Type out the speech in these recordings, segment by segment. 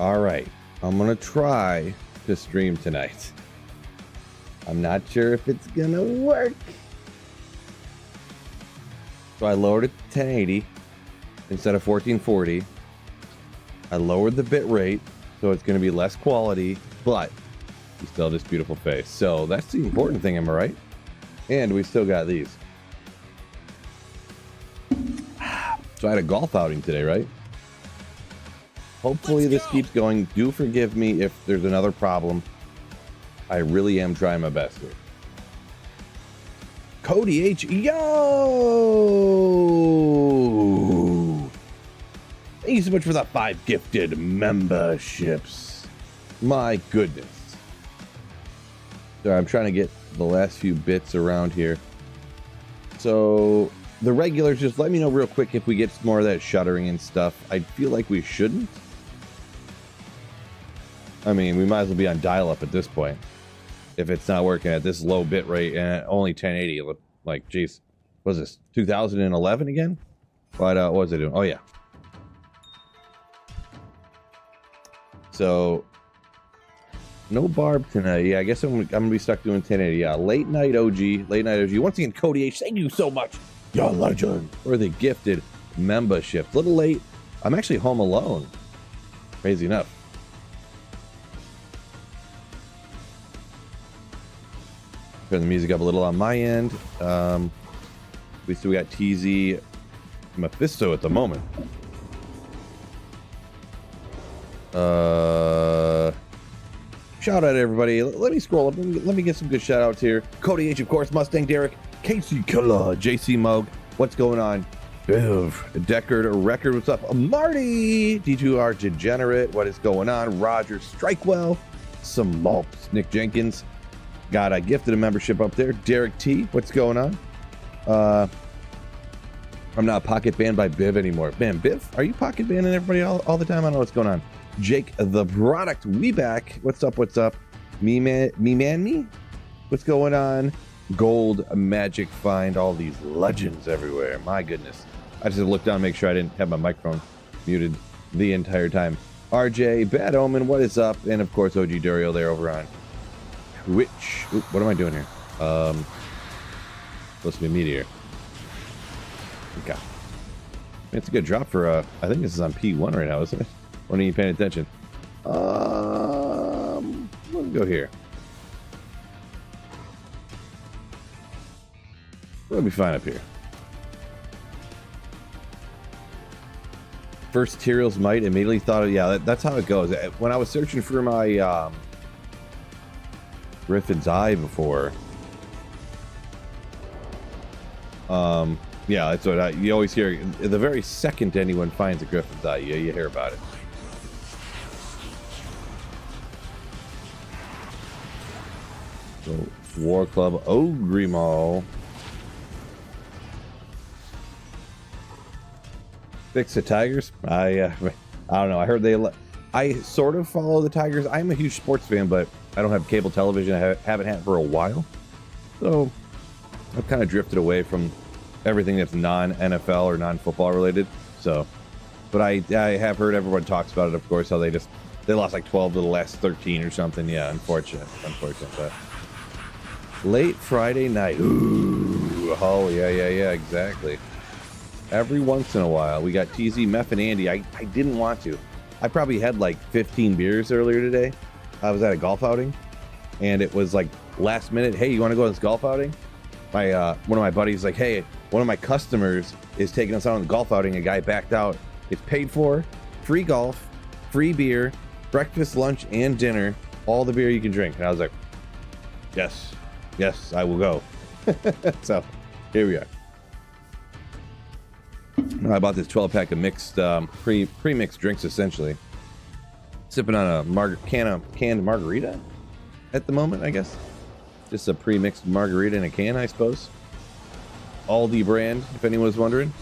All right, I'm gonna try to stream tonight. I'm not sure if it's gonna work. So I lowered it to 1080 instead of 1440. I lowered the bit rate, so it's gonna be less quality, but you still have this beautiful face. So that's the important thing, am I right? And we still got these. So I had a golf outing today, right? Hopefully this keeps going. Do forgive me if there's another problem. I really am trying my best here. Cody H. Yo! Thank you so much for the 5 gifted memberships. My goodness. Sorry, I'm trying to get the last few bits around here. So the regulars, just let me know real quick if we get more of that shuddering and stuff. I feel like we shouldn't. I mean, we might as well be on dial-up at this point. If it's not working at this low bit rate and at only 1080, like, geez, what was this, 2011 again? But what was I doing? Oh, yeah. So, no Barb tonight. Yeah, I guess I'm gonna be stuck doing 1080. Yeah, late night OG. Once again, Cody H, thank you so much. You're a legend. For the gifted membership. A little late. I'm actually home alone. Crazy enough. Turn the music up a little on my end. We still got TZ Mephisto at the moment. Shout out to everybody. Let me scroll up. Let me get some good shout outs here. Cody H, of course, Mustang Derek, Casey Killer, JC Moog, what's going on? Biv, Deckard, Record, what's up? Marty, D2R Degenerate, what is going on? Roger Strikewell, some Malps, Nick Jenkins. Got a gifted a membership up there. Derek T, what's going on? I'm not pocket banned by Biv anymore. Man, Biv, are you pocket banning everybody all the time? I don't know what's going on. Jake the Product, we back. What's up? What's up? Me man, what's going on? Gold Magic Find, all these legends everywhere. My goodness. I just looked down, make sure I didn't have my microphone muted the entire time. RJ, Bad Omen, what is up? And of course, OG Duriel there over on Twitch. Oop, what am I doing here? Supposed to be Meteor. Okay. It's a good drop for, I think this is on P1 right now, isn't it? When are you paying attention? Let's go here. We'll be fine up here. First Tyreals might immediately thought of, yeah, that's how it goes. When I was searching for my Griffin's Eye before, yeah, that's what you always hear. The very second anyone finds a Griffin's Eye, you hear about it. So, War Club Ogrimal. Fix the Tigers? I don't know. I heard I sort of follow the Tigers. I'm a huge sports fan, but I don't have cable television. I haven't had it for a while. So, I've kind of drifted away from everything that's non-NFL or non-football related. So, but I have heard everyone talks about it, of course, how they lost like 12 to the last 13 or something. Yeah, unfortunate, but late Friday night. Ooh, oh yeah, exactly. Every once in a while, we got TZ, Meph, and Andy. I didn't want to. I probably had like 15 beers earlier today. I was at a golf outing, and it was like last minute. Hey, you want to go on this golf outing? One of my buddies like, hey, one of my customers is taking us out on the golf outing. A guy backed out. It's paid for, free golf, free beer, breakfast, lunch, and dinner. All the beer you can drink. And I was like, yes, I will go. So here we are. I bought this 12-pack of mixed, pre-mixed drinks, essentially. Sipping on a canned margarita at the moment, I guess. Just a pre-mixed margarita in a can, I suppose. Aldi brand, if anyone was wondering.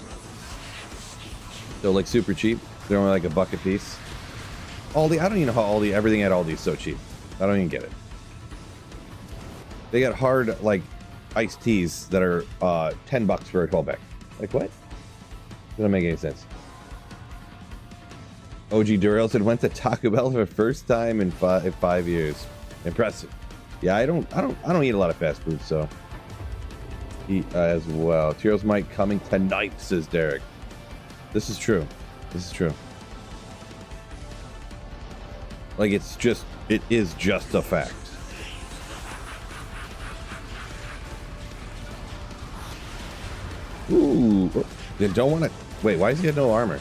So, like, super cheap. They're only like $1 a piece. Aldi, I don't even know how everything at Aldi is so cheap. I don't even get it. They got hard, like, iced teas that are $10 for a 12-pack. Like, what? Doesn't make any sense. OG Durrell said went to Taco Bell for the first time in 5 years. Impressive. Yeah, I don't eat a lot of fast food, so eat as well. Tyreals might coming tonight, says Derek. This is true. This is true. Like it is just a fact. Ooh, you don't want to. Wait, why does he have no armor?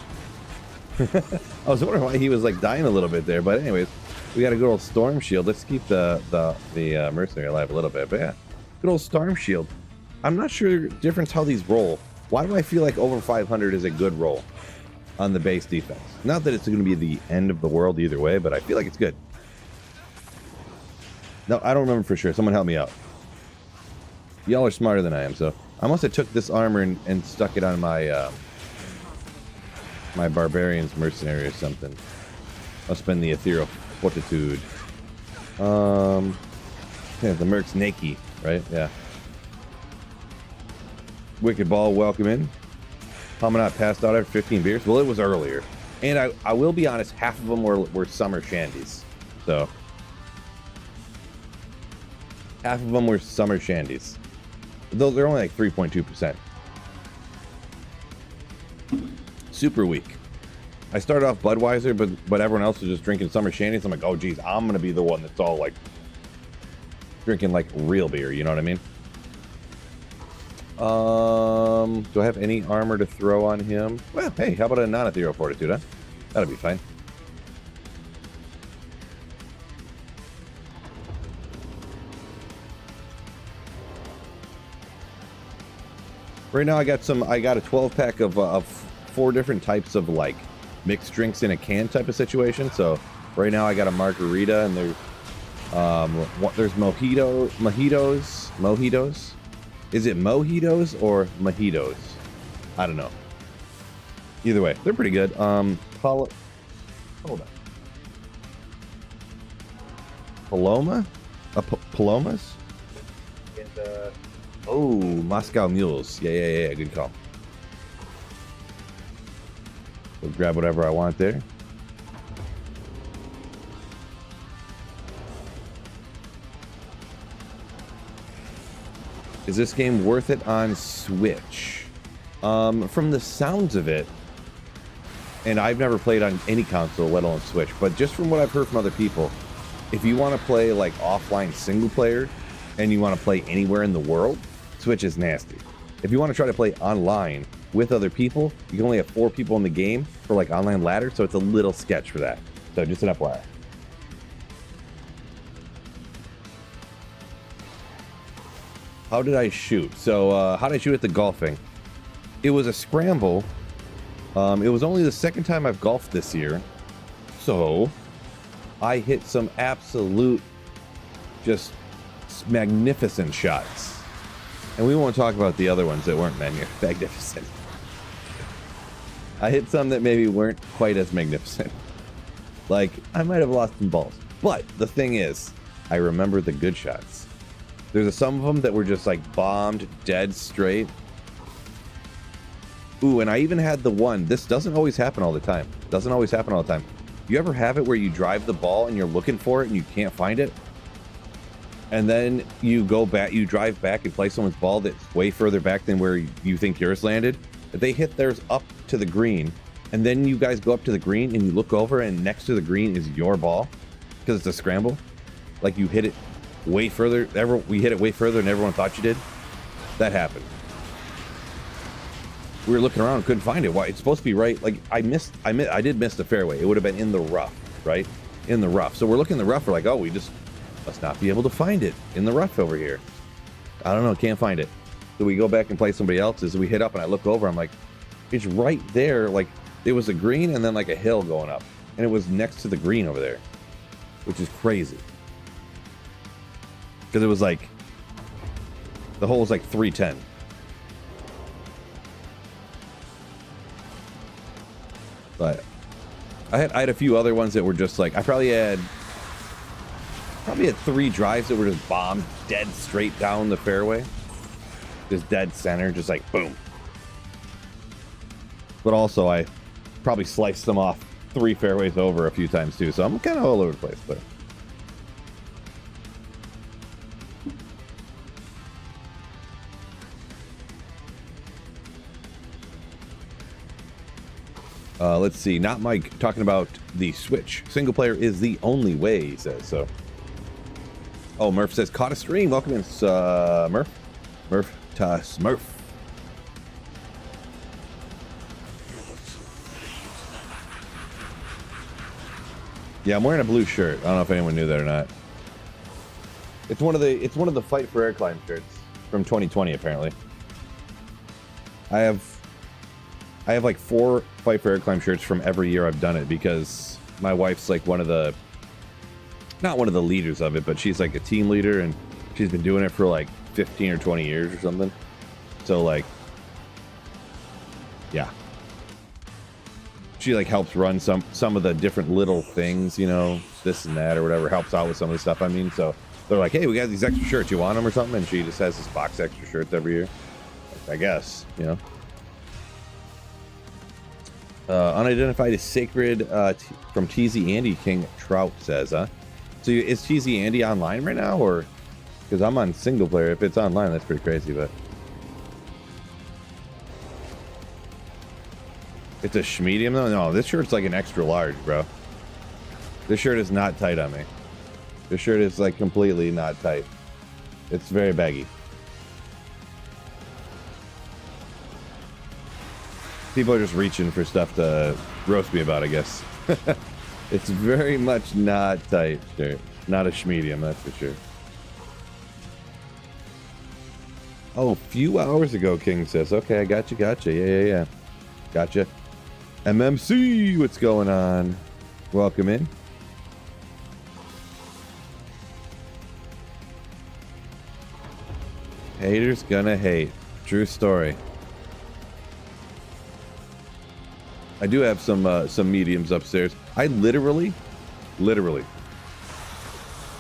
I was wondering why he was like dying a little bit there, but anyways, we got a good old storm shield. Let's keep the mercenary alive a little bit, but yeah, good old storm shield. I'm not sure difference how these roll. Why do I feel like over 500 is a good roll on the base defense? Not that it's going to be the end of the world either way, but I feel like it's good. No, I don't remember for sure. Someone help me out. Y'all are smarter than I am, so I must have took this armor and stuck it on my my barbarian's mercenary or something. I'll spend the ethereal fortitude. Yeah, the merc's Nike, right? Yeah. Wicked Ball, welcome in. Promenade passed out after 15 beers. Well, it was earlier. And I will be honest, half of them were summer shandies. So half of them were summer shandies. Though they're only like 3.2%. Super weak. I started off Budweiser, but everyone else was just drinking summer shandies. I'm like, oh geez, I'm gonna be the one that's all like drinking like real beer, you know what I mean? Do I have any armor to throw on him? Well, hey, how about a non-ethereal fortitude, huh? That'll be fine. Right now I got a 12 pack of 4 different types of like mixed drinks in a can type of situation. So right now I got a margarita, and there's mojitos. Is it mojitos or mojitos? I don't know. Either way, they're pretty good. Hold on. Palomas? And, oh, Moscow Mules. Yeah. Good call. We'll grab whatever I want there. Is this game worth it on Switch? From the sounds of it, and I've never played on any console, let alone Switch, but just from what I've heard from other people, if you want to play like offline single player and you want to play anywhere in the world, Switch is nasty. If you want to try to play online with other people, you can only have 4 people in the game for like online ladder, so it's a little sketch for that. So just an FYI. How did I shoot? So how did I shoot at the golfing? It was a scramble. It was only the second time I've golfed this year, so I hit some absolute just magnificent shots. And we won't talk about the other ones that weren't magnificent. I hit some that maybe weren't quite as magnificent. Like, I might have lost some balls. But the thing is, I remember the good shots. There's some of them that were just like bombed dead straight. Ooh, and I even had the one. This doesn't always happen all the time. You ever have it where you drive the ball and you're looking for it and you can't find it? And then you go back, you drive back and play someone's ball that's way further back than where you think yours landed. They hit theirs up to the green, and then you guys go up to the green and you look over, and next to the green is your ball because it's a scramble. Like you hit it way further. We hit it way further than everyone thought you did. That happened. We were looking around and couldn't find it. Why? It's supposed to be right. Like I did miss the fairway. It would have been in the rough, right? In the rough. So we're looking in the rough. We're like, oh, we just must not be able to find it in the rough over here. I don't know. Can't find it. So we go back and play somebody else's. We hit up and I look over. I'm like, it's right there. Like it was a green and then like a hill going up, and it was next to the green over there, which is crazy. Because it was like the hole was like 310. But I had a few other ones that were just like, I probably had 3 drives that were just bombed dead straight down the fairway, just dead center, just like boom. But also I probably sliced them off 3 fairways over a few times too, so I'm kind of all over the place. But let's see. Not Mike talking about the Switch. Single player is the only way, he says. So, oh, Murph says caught a stream. Welcome in, Murph. Murph to Smurf. Yeah, I'm wearing a blue shirt. I don't know if anyone knew that or not. It's one of the Fight for Air Climb shirts from 2020 apparently. I have like 4 Fight for Air Climb shirts from every year I've done it because my wife's like not one of the leaders of it, but she's like a team leader and she's been doing it for like 15 or 20 years or something. So like, yeah. She like helps run some of the different little things, you know, this and that or whatever, helps out with some of the stuff. I mean, so they're like, hey, we got these extra shirts, you want them or something? And she just has this box of extra shirts every year, I guess, you know. Unidentified is sacred from TZ Andy King Trout says, huh? So is TZ Andy online right now, or because I'm on single player? If it's online, that's pretty crazy, but it's a schmedium though. No, this shirt's like an extra large, bro. This shirt is not tight on me. This shirt is like completely not tight. It's very baggy. People are just reaching for stuff to roast me about, I guess. It's very much not tight shirt. Not a schmedium, that's for sure. Oh, a few hours ago, King says. Okay, I got you. Yeah. Gotcha. MMC, what's going on? Welcome in. Haters gonna hate. True story. I do have some mediums upstairs. I literally,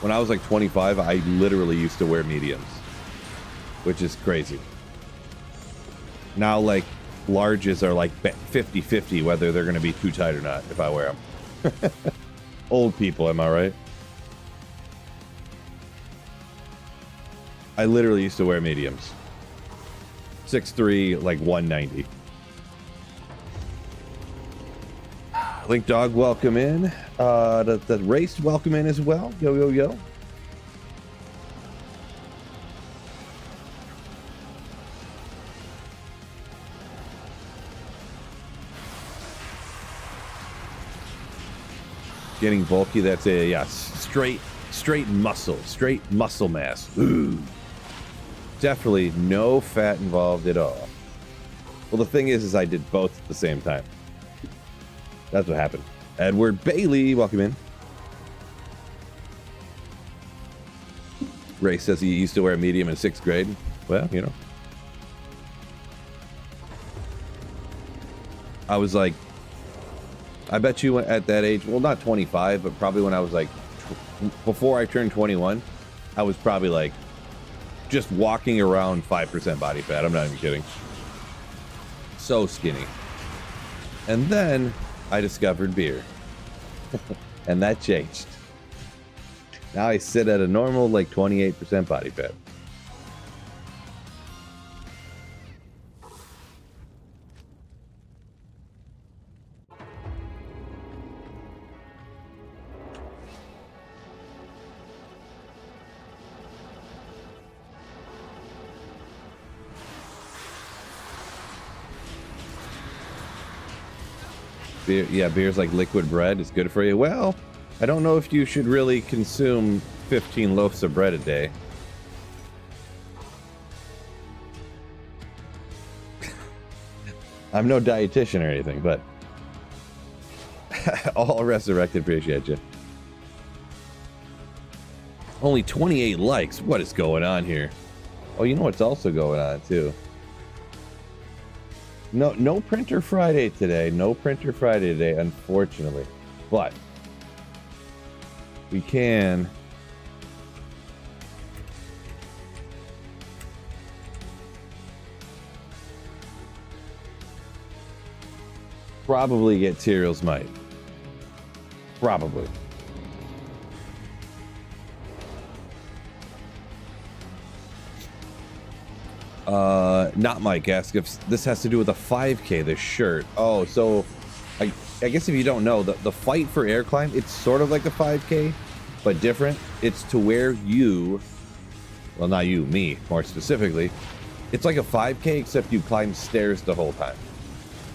when I was like 25, I literally used to wear mediums, which is crazy. Now, like, larges are like 50-50 whether they're going to be too tight or not if I wear them. Old people, am I right? I literally used to wear mediums. 6'3", like 190. Link Dog, welcome in. The race, welcome in as well. Yo. Getting bulky, that's a, yeah, straight muscle mass. Ooh. Definitely no fat involved at all. Well, the thing is I did both at the same time. That's what happened. Edward Bailey, welcome in. Ray says he used to wear a medium in 6th grade. Well, you know. I was like, I bet you at that age, well, not 25, but probably when I was like, before I turned 21, I was probably like just walking around 5% body fat. I'm not even kidding. So skinny. And then I discovered beer. And that changed. Now I sit at a normal like 28% body fat. Beer, yeah, beer's like liquid bread. It's good for you. Well, I don't know if you should really consume 15 loaves of bread a day. I'm no dietitian or anything, but all resurrected, appreciate you. Only 28 likes. What is going on here? Oh, you know what's also going on too? No Printer Friday today. No Printer Friday today, unfortunately. But we can probably get Tyreals Might. Probably. Not Mike. Ask if this has to do with the 5K, this shirt. Oh, so I guess if you don't know, the fight for air climb, it's sort of like a 5K, but different. It's to where you, well, not you, me, more specifically. It's like a 5K, except you climb stairs the whole time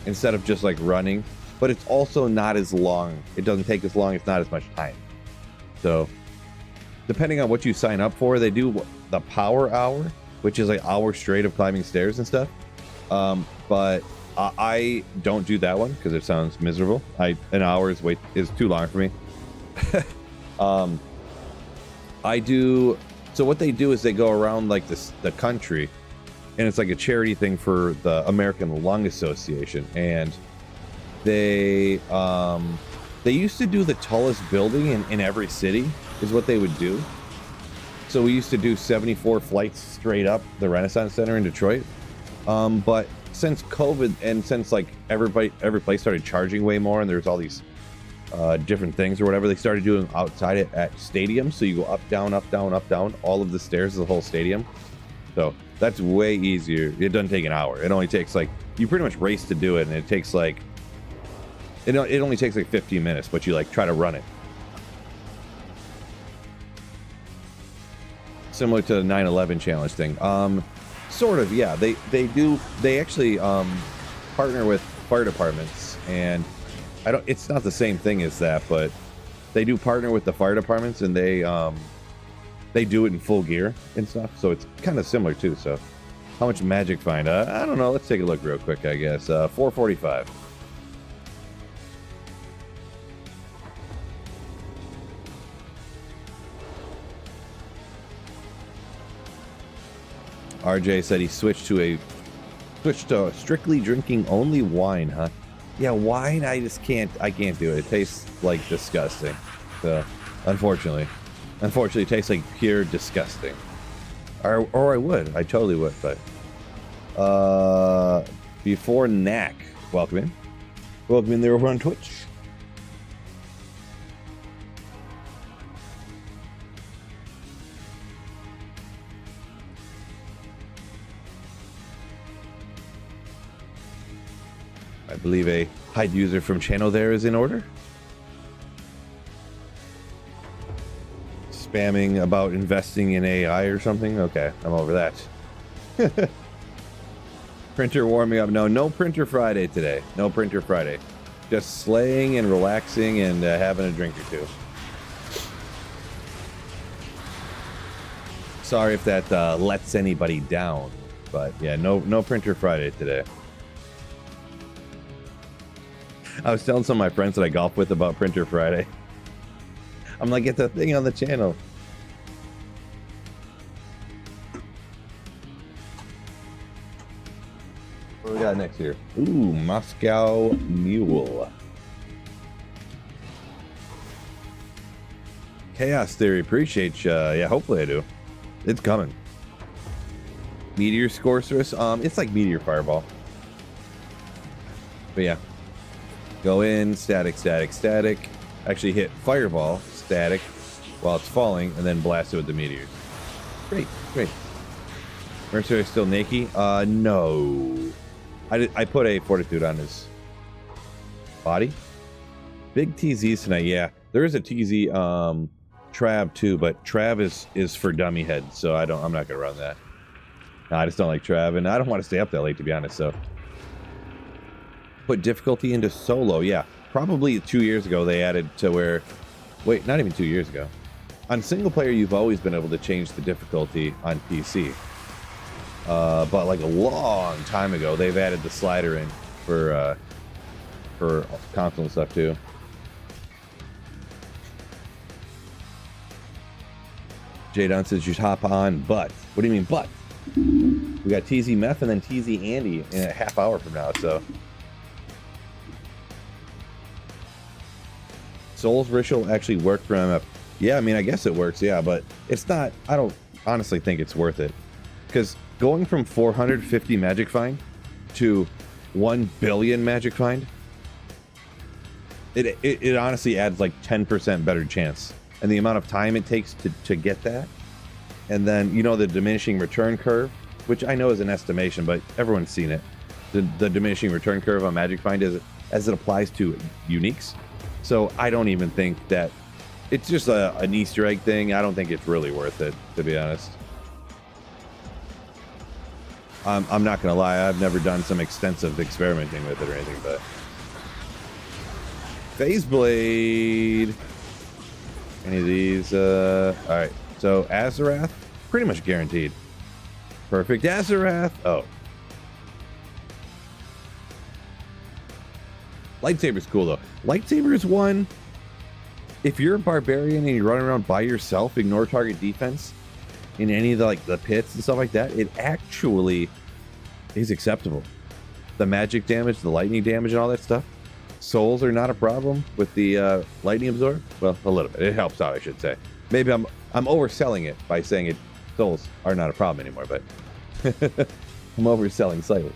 instead of just like running, but it's also not as long. It doesn't take as long. It's not as much time. So depending on what you sign up for, they do the power hour, which is like hour straight of climbing stairs and stuff. But I don't do that one because it sounds miserable. An hour is too long for me. I do. So what they do is they go around like the country, and it's like a charity thing for the American Lung Association, and they used to do the tallest building in every city is what they would do. So we used to do 74 flights straight up the Renaissance Center in Detroit. But since COVID and since like every place started charging way more, and there's all these different things or whatever, they started doing outside it at stadiums. So you go up, down, up, down, up, down, all of the stairs of the whole stadium. So that's way easier. It doesn't take an hour. It only takes like, you pretty much race to do it, and it takes like, it only takes like 15 minutes, but you like try to run it. Similar to the 9/11 challenge thing. Sort of, yeah. They actually partner with fire departments, and it's not the same thing as that, but they do partner with the fire departments, and they do it in full gear and stuff, so it's kind of similar too. So how much magic find? I don't know. Let's take a look real quick, I guess. 445. RJ said he switched to strictly drinking only wine, huh? Yeah, wine, I can't do it. It tastes like disgusting. So unfortunately it tastes like pure disgusting. Or I would. I totally would, but before Knack, welcome in there over on Twitch. I believe a hide user from channel there is in order. Spamming about investing in AI or something. Okay, I'm over that. Printer warming up. No Printer Friday today. No Printer Friday. Just slaying and relaxing and having a drink or two. Sorry if that lets anybody down, but yeah, no Printer Friday today. I was telling some of my friends that I golf with about Printer Friday. I'm like, it's a thing on the channel. What do we got next here? Ooh, Moscow Mule. Chaos Theory, appreciate you. Yeah, hopefully I do. It's coming. Meteor Sorceress. It's like Meteor Fireball. But yeah. Go in, static. Actually hit Fireball, static, while it's falling, and then blast it with the meteors. Great. Mercenary still naked? No. I put a Fortitude on his body. Big TZs tonight, yeah. There is a TZ Trav too, but Trav is for dummy heads, so I'm not gonna run that. No, I just don't like Trav, and I don't want to stay up that late, to be honest, so. Put difficulty into solo. Yeah, probably 2 years ago they added to where, wait, not even 2 years ago. On single player, you've always been able to change the difficulty on PC. But like a long time ago, they've added the slider in for console and stuff too. J-Don says you hop on, but what do you mean, but? We got TZ Meph and then TZ Andy in a half hour from now, so. Soul's Ritual actually worked for MF. Yeah, I mean, I guess it works, yeah, but it's not, I don't honestly think it's worth it. Because going from 450 Magic Find to 1 billion Magic Find, It honestly adds like 10% better chance, and the amount of time it takes to get that. And then, you know, the diminishing return curve, which I know is an estimation, but everyone's seen it. The diminishing return curve on Magic Find as it applies to uniques. So I don't even think that it's just an Easter egg thing. I don't think it's really worth it, to be honest. I'm not going to lie. I've never done some extensive experimenting with it or anything, but... Phase Blade. Any of these? All right. So Azarath, pretty much guaranteed. Perfect Azarath. Oh. Lightsaber's cool though. Lightsaber's one. If you're a barbarian and you're running around by yourself, ignore target defense in any of the pits and stuff like that, it actually is acceptable. The magic damage, the lightning damage, and all that stuff. Souls are not a problem with the lightning absorb. Well, a little bit. It helps out, I should say. Maybe I'm overselling it by saying it. Souls are not a problem anymore, but I'm overselling slightly.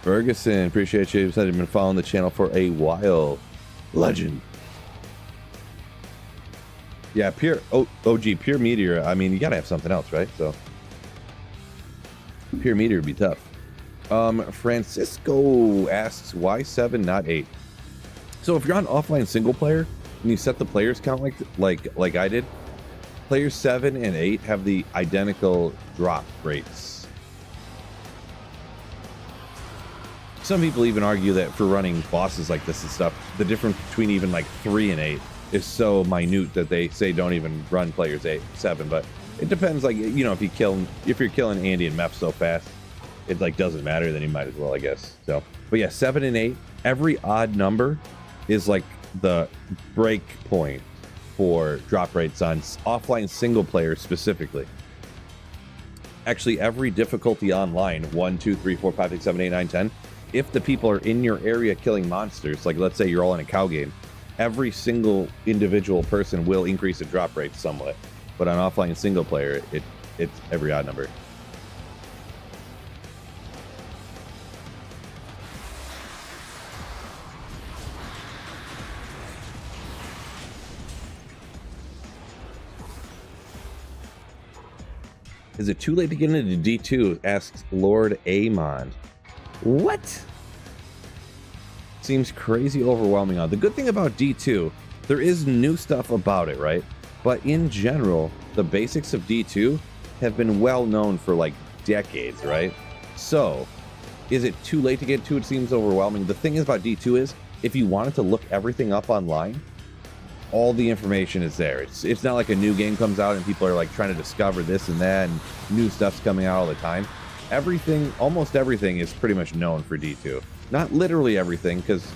Ferguson, appreciate you. Said you've been following the channel for a while. Legend. Yeah, pure OG, pure meteor. I mean, you gotta have something else, right? So pure meteor would be tough. Francisco asks, why 7, not 8? So if you're on offline single player and you set the players count like I did, players 7 and 8 have the identical drop rates. Some people even argue that for running bosses like this and stuff, the difference between even like 3 and 8 is so minute that they say don't even run players 7. But it depends, like, you know, if you're killing Andy and Meph so fast, it like doesn't matter, then you might as well, I guess. So, but yeah, 7 and 8, every odd number is like the break point for drop rates on offline single player specifically. Actually, every difficulty online, 1, 2, 3, 4, 5, 6, 7, 8, 9, 10, if the people are in your area killing monsters, like let's say you're all in a cow game, every single individual person will increase the drop rate somewhat. But on offline single player, it's every odd number. Is it too late to get into D2? Asks Lord Amon. What? Seems crazy overwhelming. The good thing about D2, there is new stuff about it, right? But in general, the basics of D2 have been well known for like decades, right? So, is it too late to get to? It seems overwhelming. The thing is about D2 is, if you wanted to look everything up online, all the information is there. It's not like a new game comes out and people are like trying to discover this and that, and new stuff's coming out all the time. Everything, almost everything, is pretty much known for D2. Not literally everything, because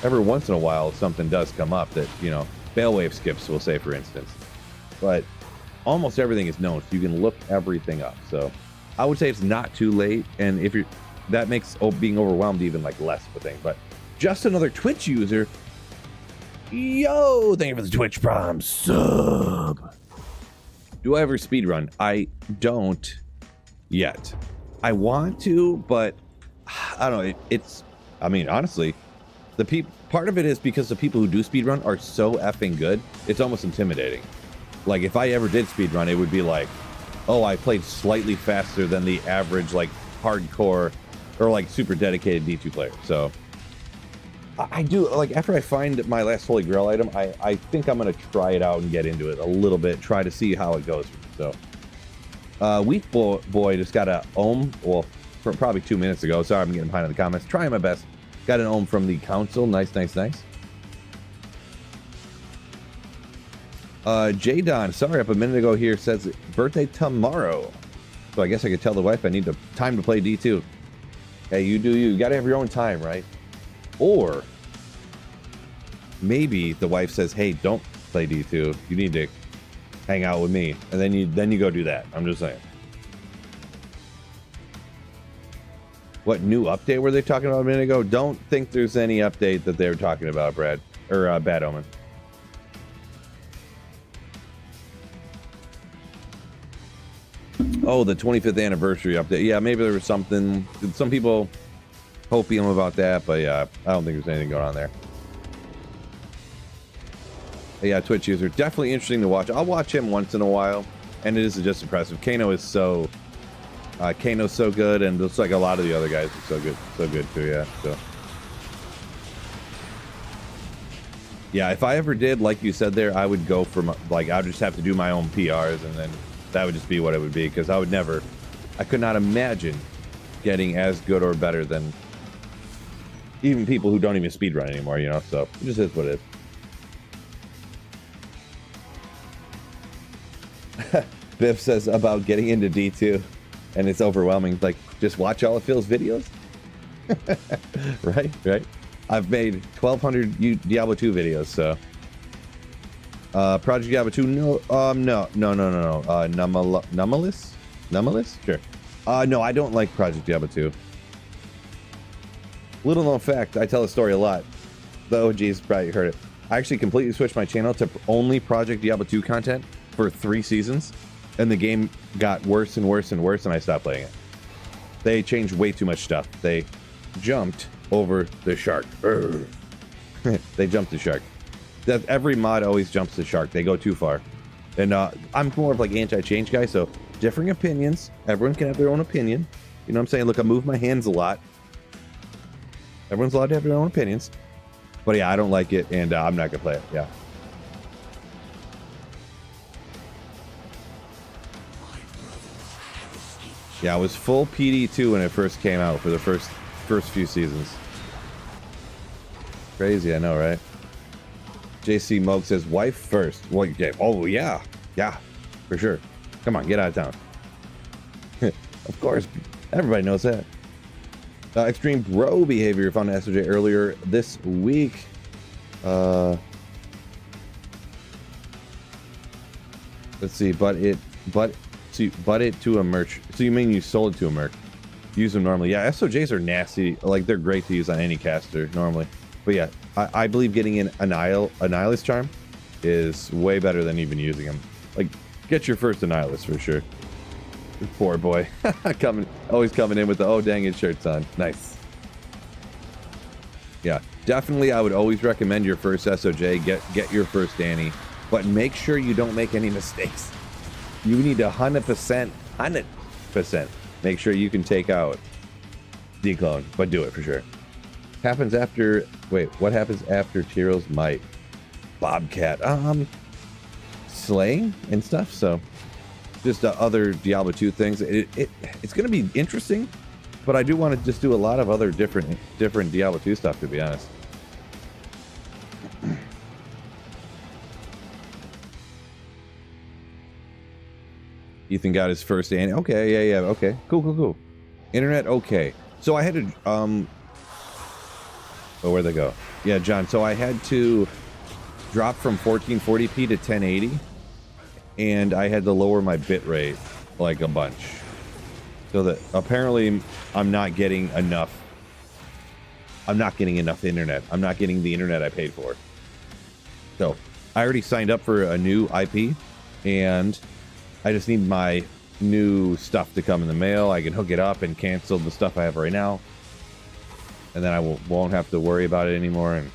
every once in a while something does come up that, you know, Bailwave skips, we'll say, for instance. But almost everything is known, so you can look everything up. So I would say it's not too late, and if you're, that makes being overwhelmed even like less of a thing. But just another Twitch user. Yo, thank you for the Twitch Prime sub. Do I ever speedrun? I don't yet. I want to, but I don't know. I mean, honestly, part of it is because the people who do speedrun are so effing good, it's almost intimidating. Like, if I ever did speedrun, it would be like, oh, I played slightly faster than the average, like, hardcore or, like, super dedicated D2 player. So I do, like, after I find my last Holy Grail item, I think I'm going to try it out and get into it a little bit, try to see how it goes. So, Weak Boy just got a ohm, well, from probably 2 minutes ago. Sorry, I'm getting behind in the comments. Trying my best. Got an ohm from the council. Nice, nice, nice. J-Don, sorry, up a minute ago here, says birthday tomorrow. So I guess I could tell the wife I need time to play D2. Hey, you do you. You got to have your own time, right? Or maybe the wife says, hey, don't play D2. You need to hang out with me. And then you go do that. I'm just saying. What new update were they talking about a minute ago? Don't think there's any update that they were talking about, Brad. Or Bad Omen. Oh, the 25th anniversary update. Yeah, maybe there was something. Some people hopium about that, but yeah, I don't think there's anything going on there. But yeah, Twitch user, definitely interesting to watch. I'll watch him once in a while, and it is just impressive. Kano is so, Kano's so good, and looks like a lot of the other guys are so good too. Yeah, so. Yeah, if I ever did, like you said there, I would go for like, I would just have to do my own PRs, and then that would just be what it would be, because I could not imagine getting as good or better than even people who don't even speedrun anymore, you know, so it just is what it is. Biff says about getting into D2, and it's overwhelming, like, just watch all of Phil's videos? Right? I've made 1,200 Diablo 2 videos, so. Project Diablo 2, no. Numalis? Sure. No, I don't like Project Diablo 2. Little known fact, I tell a story a lot. The OGs probably heard it. I actually completely switched my channel to only Project Diablo 2 content for 3 seasons, and the game got worse and worse and worse, and I stopped playing it. They changed way too much stuff. They jumped over the shark. They jumped the shark. Every mod always jumps the shark. They go too far. And I'm more of like anti-change guy, so differing opinions. Everyone can have their own opinion. You know what I'm saying? Look, I move my hands a lot. Everyone's allowed to have their own opinions. But yeah, I don't like it, and I'm not gonna play it. Yeah. Yeah, it was full PD2 when it first came out for the first few seasons. Crazy, I know, right? JC Moog says, wife first. Well, yeah. Oh, yeah. Yeah, for sure. Come on, get out of town. Of course. Everybody knows that. Extreme bro behavior found an SOJ earlier this week. Let's see, but it to a merch. So you mean you sold it to a merc? Use them normally. Yeah, SOJs are nasty. Like, they're great to use on any caster normally. But yeah, I believe getting in a Nihilist charm is way better than even using them. Like, get your first Nihilist for sure. Poor boy. Always coming in with the oh dang it shirts on. Nice. Yeah, definitely I would always recommend your first SOJ. Get your first Danny. But make sure you don't make any mistakes. You need 100% make sure you can take out Declone, but do it for sure. Happens after, wait, what happens after Tyreals might? Bobcat, slaying and stuff, so just other Diablo 2 things. It's going to be interesting, but I do want to just do a lot of other different Diablo 2 stuff, to be honest. Ethan got his first Annie. Okay, yeah, okay. Cool. Internet, okay. So I had to, oh, where'd they go? Yeah, John, so I had to drop from 1440p to 1080, and I had to lower my bit rate, like, a bunch. So that, apparently, I'm not getting enough internet. I'm not getting the internet I paid for. So, I already signed up for a new IP, and I just need my new stuff to come in the mail. I can hook it up and cancel the stuff I have right now, and then I won't have to worry about it anymore. And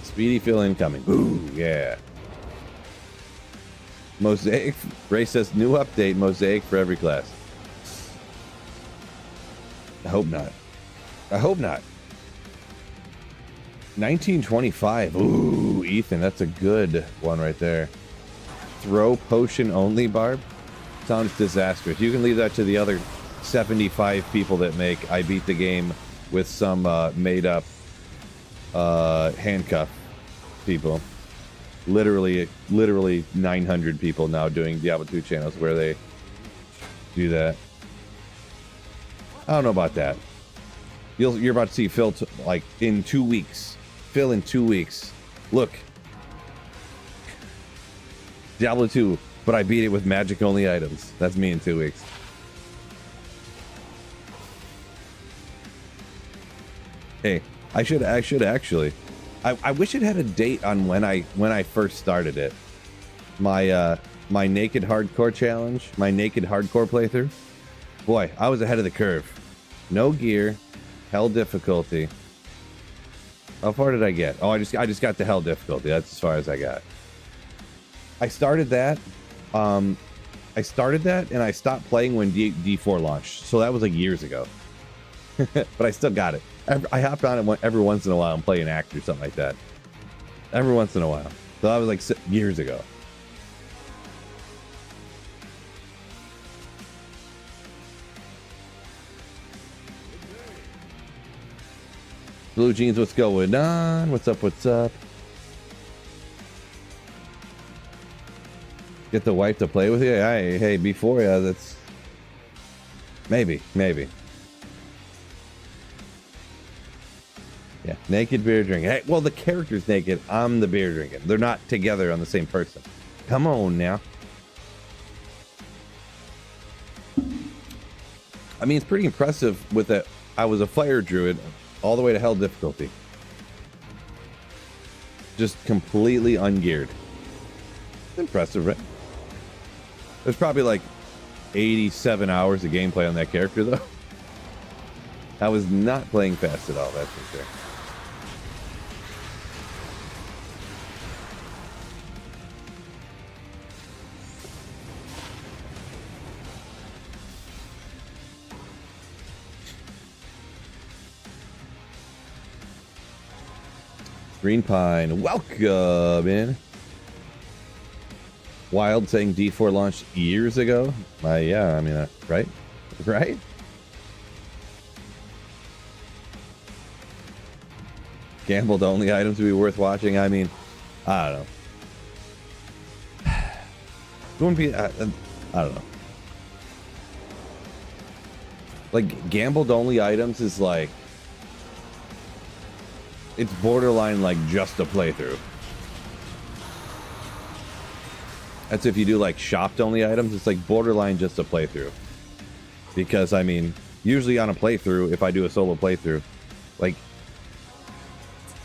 Speedy Phil incoming. Ooh, yeah. Mosaic. Ray says new update. Mosaic for every class. I hope not. 1925. Ooh, Ethan, that's a good one right there. Throw potion only, Barb? Sounds disastrous. You can leave that to the other 75 people that make I beat the game with some made up handcuff people. Literally 900 people now doing Diablo 2 channels where they do that. I don't know about that. You're about to see Phil like in 2 weeks. Phil in 2 weeks. Look. Diablo 2, but I beat it with magic only items. That's me in 2 weeks. Hey, I should actually. I wish it had a date on when I first started it. My my naked hardcore challenge, my naked hardcore playthrough. Boy, I was ahead of the curve. no gear, hell difficulty. How far did I get? Oh, I just got to hell difficulty. That's as far as I got. I started that. And I stopped playing when D4 launched. So that was like years ago. But I still got it. I hopped on it every once in a while and play an act or something like that. Every once in a while. So that was like years ago. Blue Jeans, what's going on? What's up? What's up? Get the wife to play with you? Hey, before ya, that's maybe. Yeah, naked beer drinking. Hey, well, the character's naked. I'm the beer drinking. They're not together on the same person. Come on now. I mean, it's pretty impressive with that. I was a fire druid all the way to hell difficulty. Just completely ungeared. It's impressive, right? There's probably like 87 hours of gameplay on that character, though. I was not playing fast at all, that's for sure. Green Pine, welcome in. Wild saying D4 launched years ago. Yeah, I mean, right? Right? Gambled only items would be worth watching. I mean, I don't know. It wouldn't be, I don't know. Like, gambled only items is like, it's borderline like just a playthrough. That's if you do like shopped only items, it's like borderline just a playthrough. Because I mean, usually on a playthrough, if I do a solo playthrough, like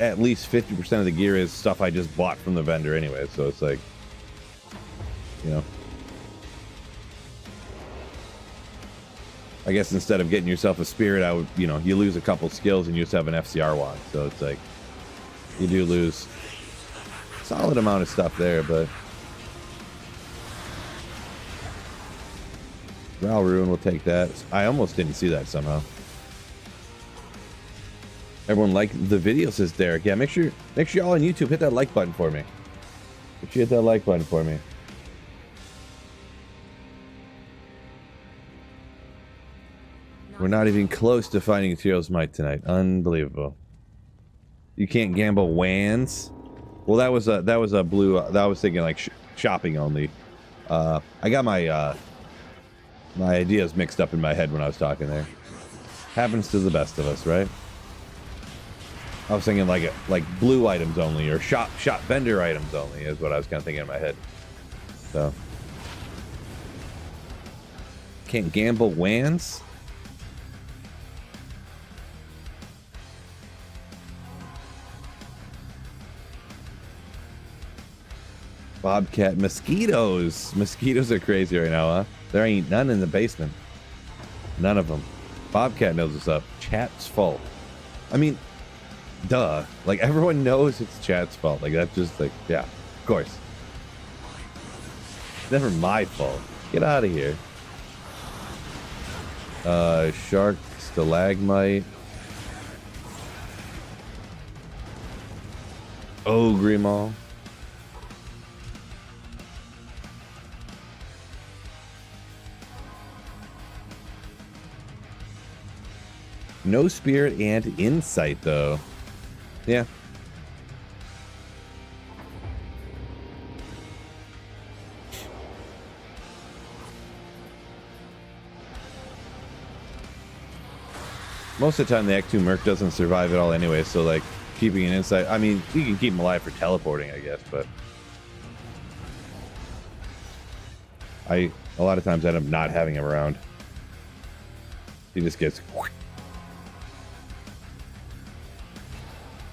at least 50% of the gear is stuff I just bought from the vendor anyway. So it's like, you know, I guess instead of getting yourself a spirit, I would, you know, you lose a couple skills and you just have an FCR wand. So it's like, you do lose a solid amount of stuff there, but Ral Ruin will take that. I almost didn't see that somehow. Everyone like the video, says Derek. Yeah, make sure y'all on YouTube hit that like button for me. Make sure you hit that like button for me. We're not even close to finding Tyreals Might tonight. Unbelievable. You can't gamble wands. Well, that was a blue. That was thinking like shopping only. I got my my ideas mixed up in my head when I was talking there. Happens to the best of us, right? I was thinking like blue items only or shop vendor items only is what I was kind of thinking in my head. So can't gamble wands. Bobcat mosquitoes. Mosquitoes are crazy right now, huh? There ain't none in the basement. None of them. Bobcat knows what's up. Chat's fault. I mean, duh. Like, everyone knows it's chat's fault. Like, that's just like, yeah, of course. It's never my fault. Get out of here. Shark, stalagmite. Ogre Mall. No spirit and insight, though. Yeah. Most of the time, the Act 2 Merc doesn't survive at all anyway, so, like, keeping an insight... I mean, you can keep him alive for teleporting, I guess, but... a lot of times end up not having him around. He just gets...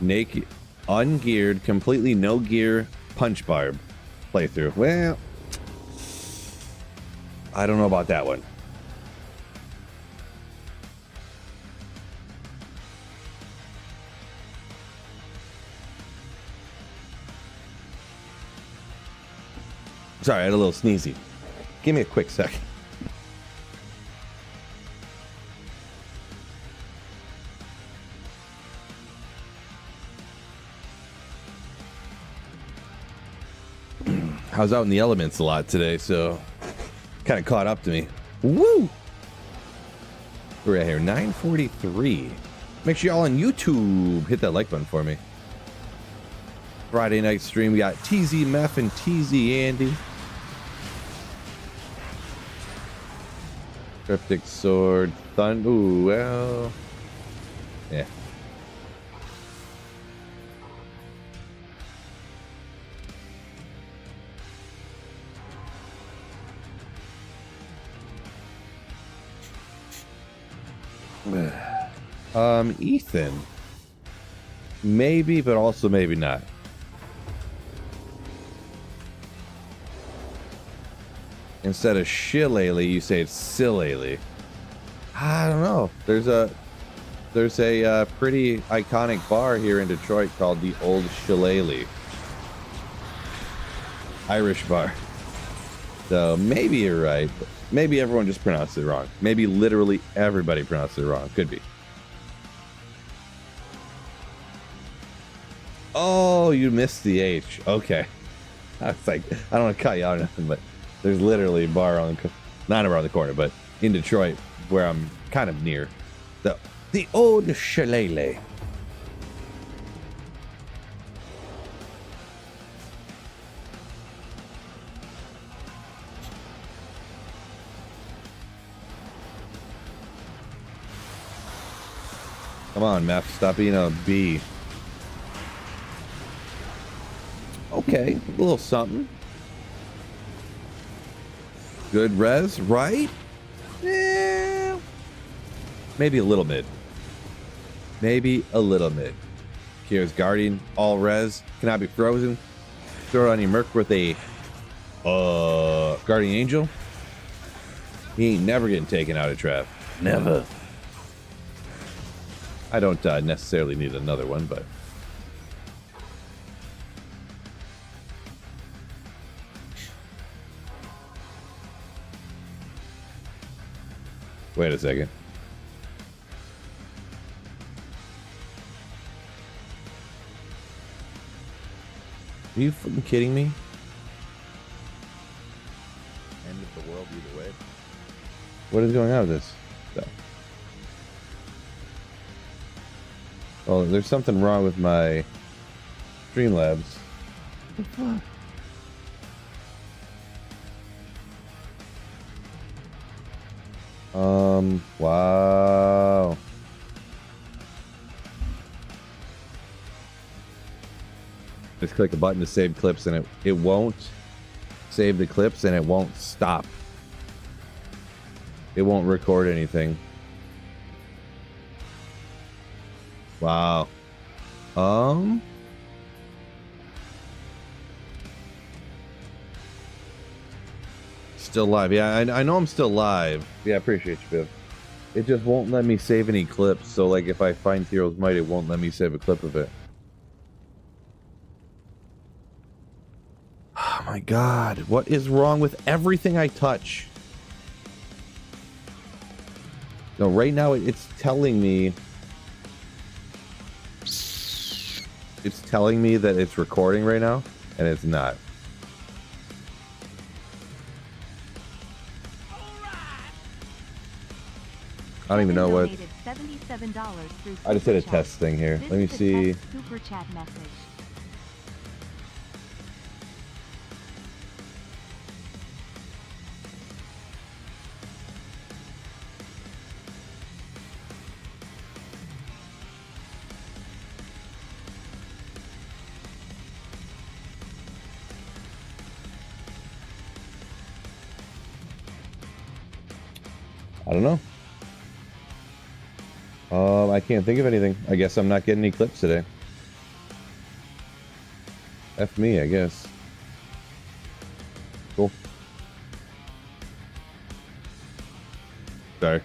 Naked, ungeared, completely no gear punch barb playthrough. Well, I don't know about that one. Sorry, I had a little sneezy. Give me a quick sec. I was out in the elements a lot today, so kind of caught up to me. Woo! We're at here, 9:43. Make sure y'all on YouTube hit that like button for me. Friday night stream, we got TZ Meph and TZ Andy. Cryptic Sword, Thunder. Ooh, well. Yeah. Ethan. Maybe, but also maybe not. Instead of shillelagh, you say it's sillaley. I don't know. There's a pretty iconic bar here in Detroit called the Old Shillelagh. Irish bar. So maybe you're right. But maybe everyone just pronounced it wrong. Maybe literally everybody pronounced it wrong. Could be. Oh, you missed the H. Okay. I was like, I don't want to cut you out or nothing, but there's literally a bar on the, not around the corner, but in Detroit where I'm kind of near. The Old Shillelagh. Come on, Meph, stop being a bee. Okay, a little something. Good res, right? Yeah. Maybe a little mid. Maybe a little mid. Kira's Guardian, all res, cannot be frozen. Throw it on your Merc with a Guardian Angel. He ain't never getting taken out of trap. Never. I don't necessarily need another one, but wait a second. Are you fucking kidding me? End of the world either way. What is going on with this? So. Oh, there's something wrong with my Streamlabs. What the fuck? Wow. Just click a button to save clips and it won't save the clips and it won't stop. It won't record anything. Wow. Still live. Yeah, I know I'm still live. Yeah, I appreciate you, Biv. It just won't let me save any clips. So, like, if I find Tyreals Might, it won't let me save a clip of it. Oh my god. What is wrong with everything I touch? No, right now it's telling me... It's telling me that it's recording right now, and it's not. I don't even know what. I just did a test thing here. Let me see. Super chat message. I don't know. I can't think of anything. I guess I'm not getting any clips today. F me, I guess. Cool. Sorry.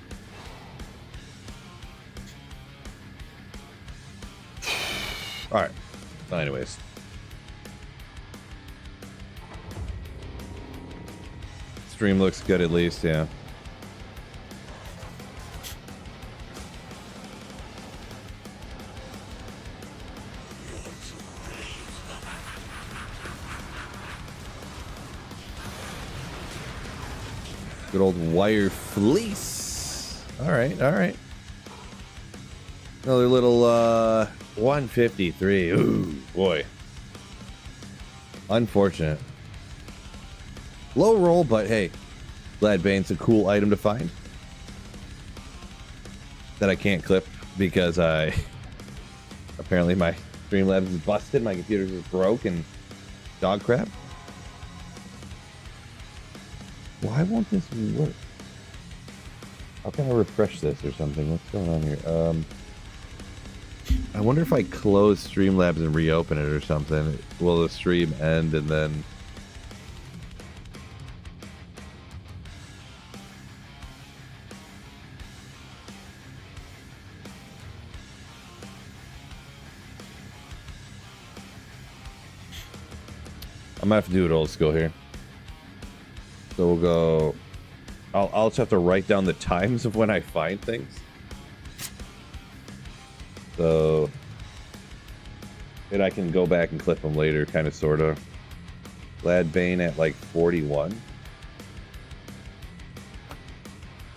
Alright. Well, anyways. Stream looks good at least, yeah. Good old wire fleece. All right, all right. Another little 153. Ooh, boy. Unfortunate. Low roll, but hey, Glad Bane's a cool item to find. That I can't clip because apparently my Streamlabs is busted, my computer is broke and dog crap. Why won't this work? How can I refresh this or something? What's going on here? I wonder if I close Streamlabs and reopen it or something. Will the stream end and then... I might have to do it old school here. So we'll go... I'll just have to write down the times of when I find things. So... and I can go back and clip them later, kind of, sort of. Glad Bane at like 41.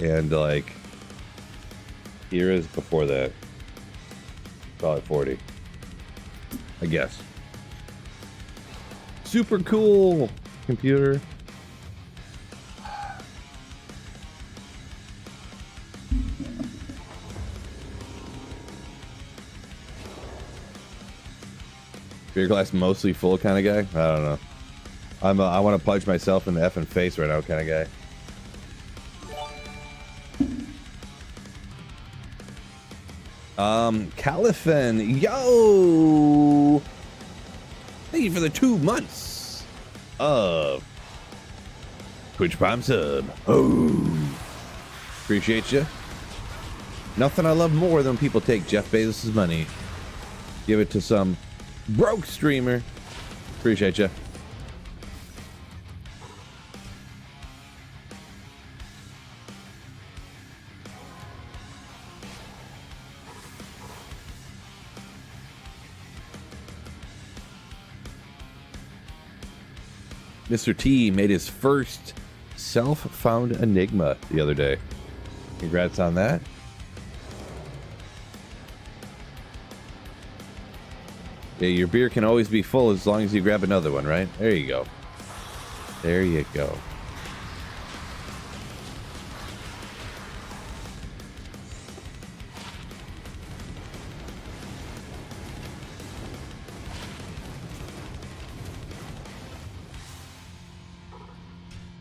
And like... eras before that. Probably 40. I guess. Super cool computer. Beer glass mostly full kind of guy. I don't know. I want to punch myself in the effing face right now kind of guy. Caliphan, yo! Thank you for the 2 months of Twitch Prime sub. Oh, appreciate you. Nothing I love more than when people take Jeff Bezos' money, give it to some broke streamer. Appreciate you. Mr. T made his first self-found enigma the other day. Congrats on that. Yeah, your beer can always be full as long as you grab another one, right? There you go. There you go.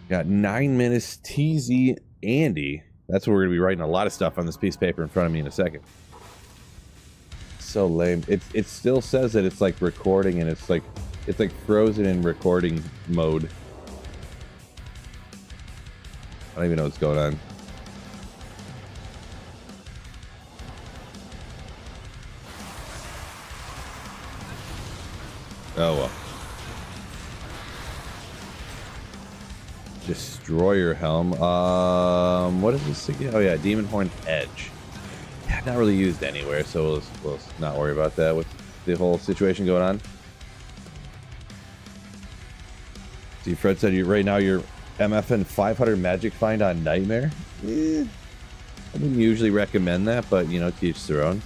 Got 9 minutes. TZ Andy. That's where we're gonna be writing a lot of stuff on this piece of paper in front of me in a second. So lame. It still says that it's like recording and it's like frozen in recording mode. I don't even know what's going on. Oh well. Destroyer helm. What is this again? Oh yeah, Demon Horn Edge. Yeah, not really used anywhere, so we'll not worry about that with the whole situation going on. See, Fred said right now you're MFing 500 magic find on Nightmare. I wouldn't usually recommend that, but you know, to each their own.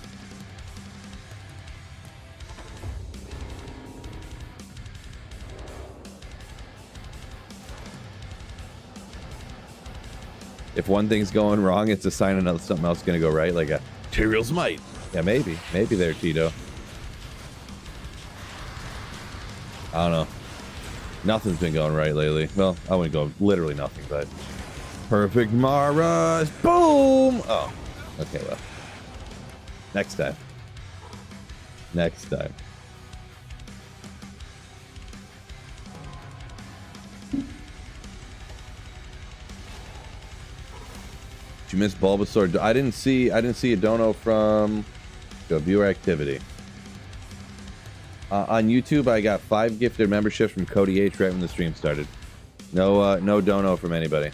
If one thing's going wrong, it's a sign of something else going to go right, like a Tyreals might. Yeah, maybe there, Tito. I don't know. Nothing's been going right lately. Well, I wouldn't go literally nothing, but perfect Maras. Boom. Oh, okay. Well, next time. Next time. You missed Bulbasaur. I didn't see a dono from viewer activity. On YouTube, I got 5 gifted memberships from Cody H right when the stream started. No dono from anybody.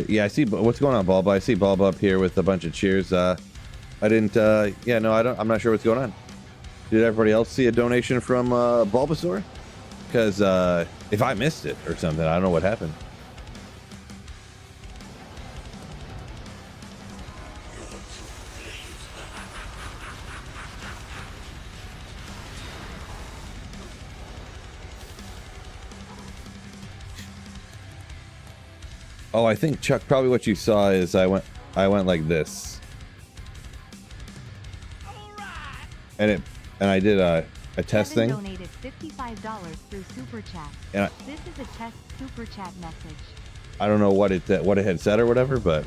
Yeah, I see. What's going on, Bulba? I see Bulba up here with a bunch of cheers. I didn't. Yeah, no, I don't. I'm not sure what's going on. Did everybody else see a donation from Bulbasaur? Because if I missed it or something, I don't know what happened. Oh, I think Chuck, probably what you saw is I went like this, and I did a test thing. Donated $55 through Super Chat. And this is a test Super Chat message. I don't know what it had said or whatever, but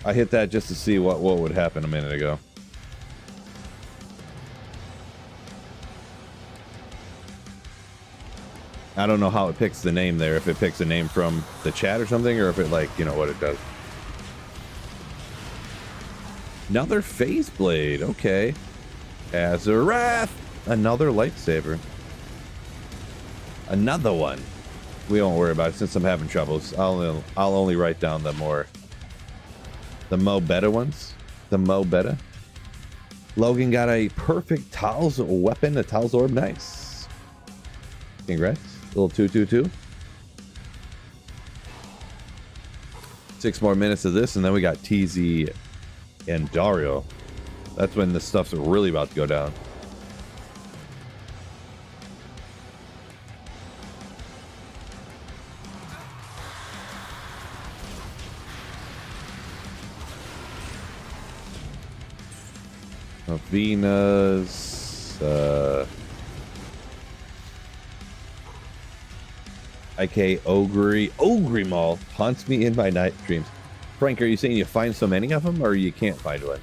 I hit that just to see what would happen a minute ago. I don't know how it picks the name there, if it picks a name from the chat or something, or if it, like, you know, what it does. Another phase blade, okay. Azarath, another lightsaber. Another one. We won't worry about it since I'm having troubles. I'll only write down the Mo Beta ones. The Mo Beta. Logan got a perfect Tal's weapon, a Tal's orb, nice. Congrats. Little 222. 6 more minutes of this, and then we got TZ and Dario. That's when the stuff's really about to go down. Venus, IK Ogre Mall haunts me in my night dreams. Frank, are you saying you find so many of them, or you can't find one?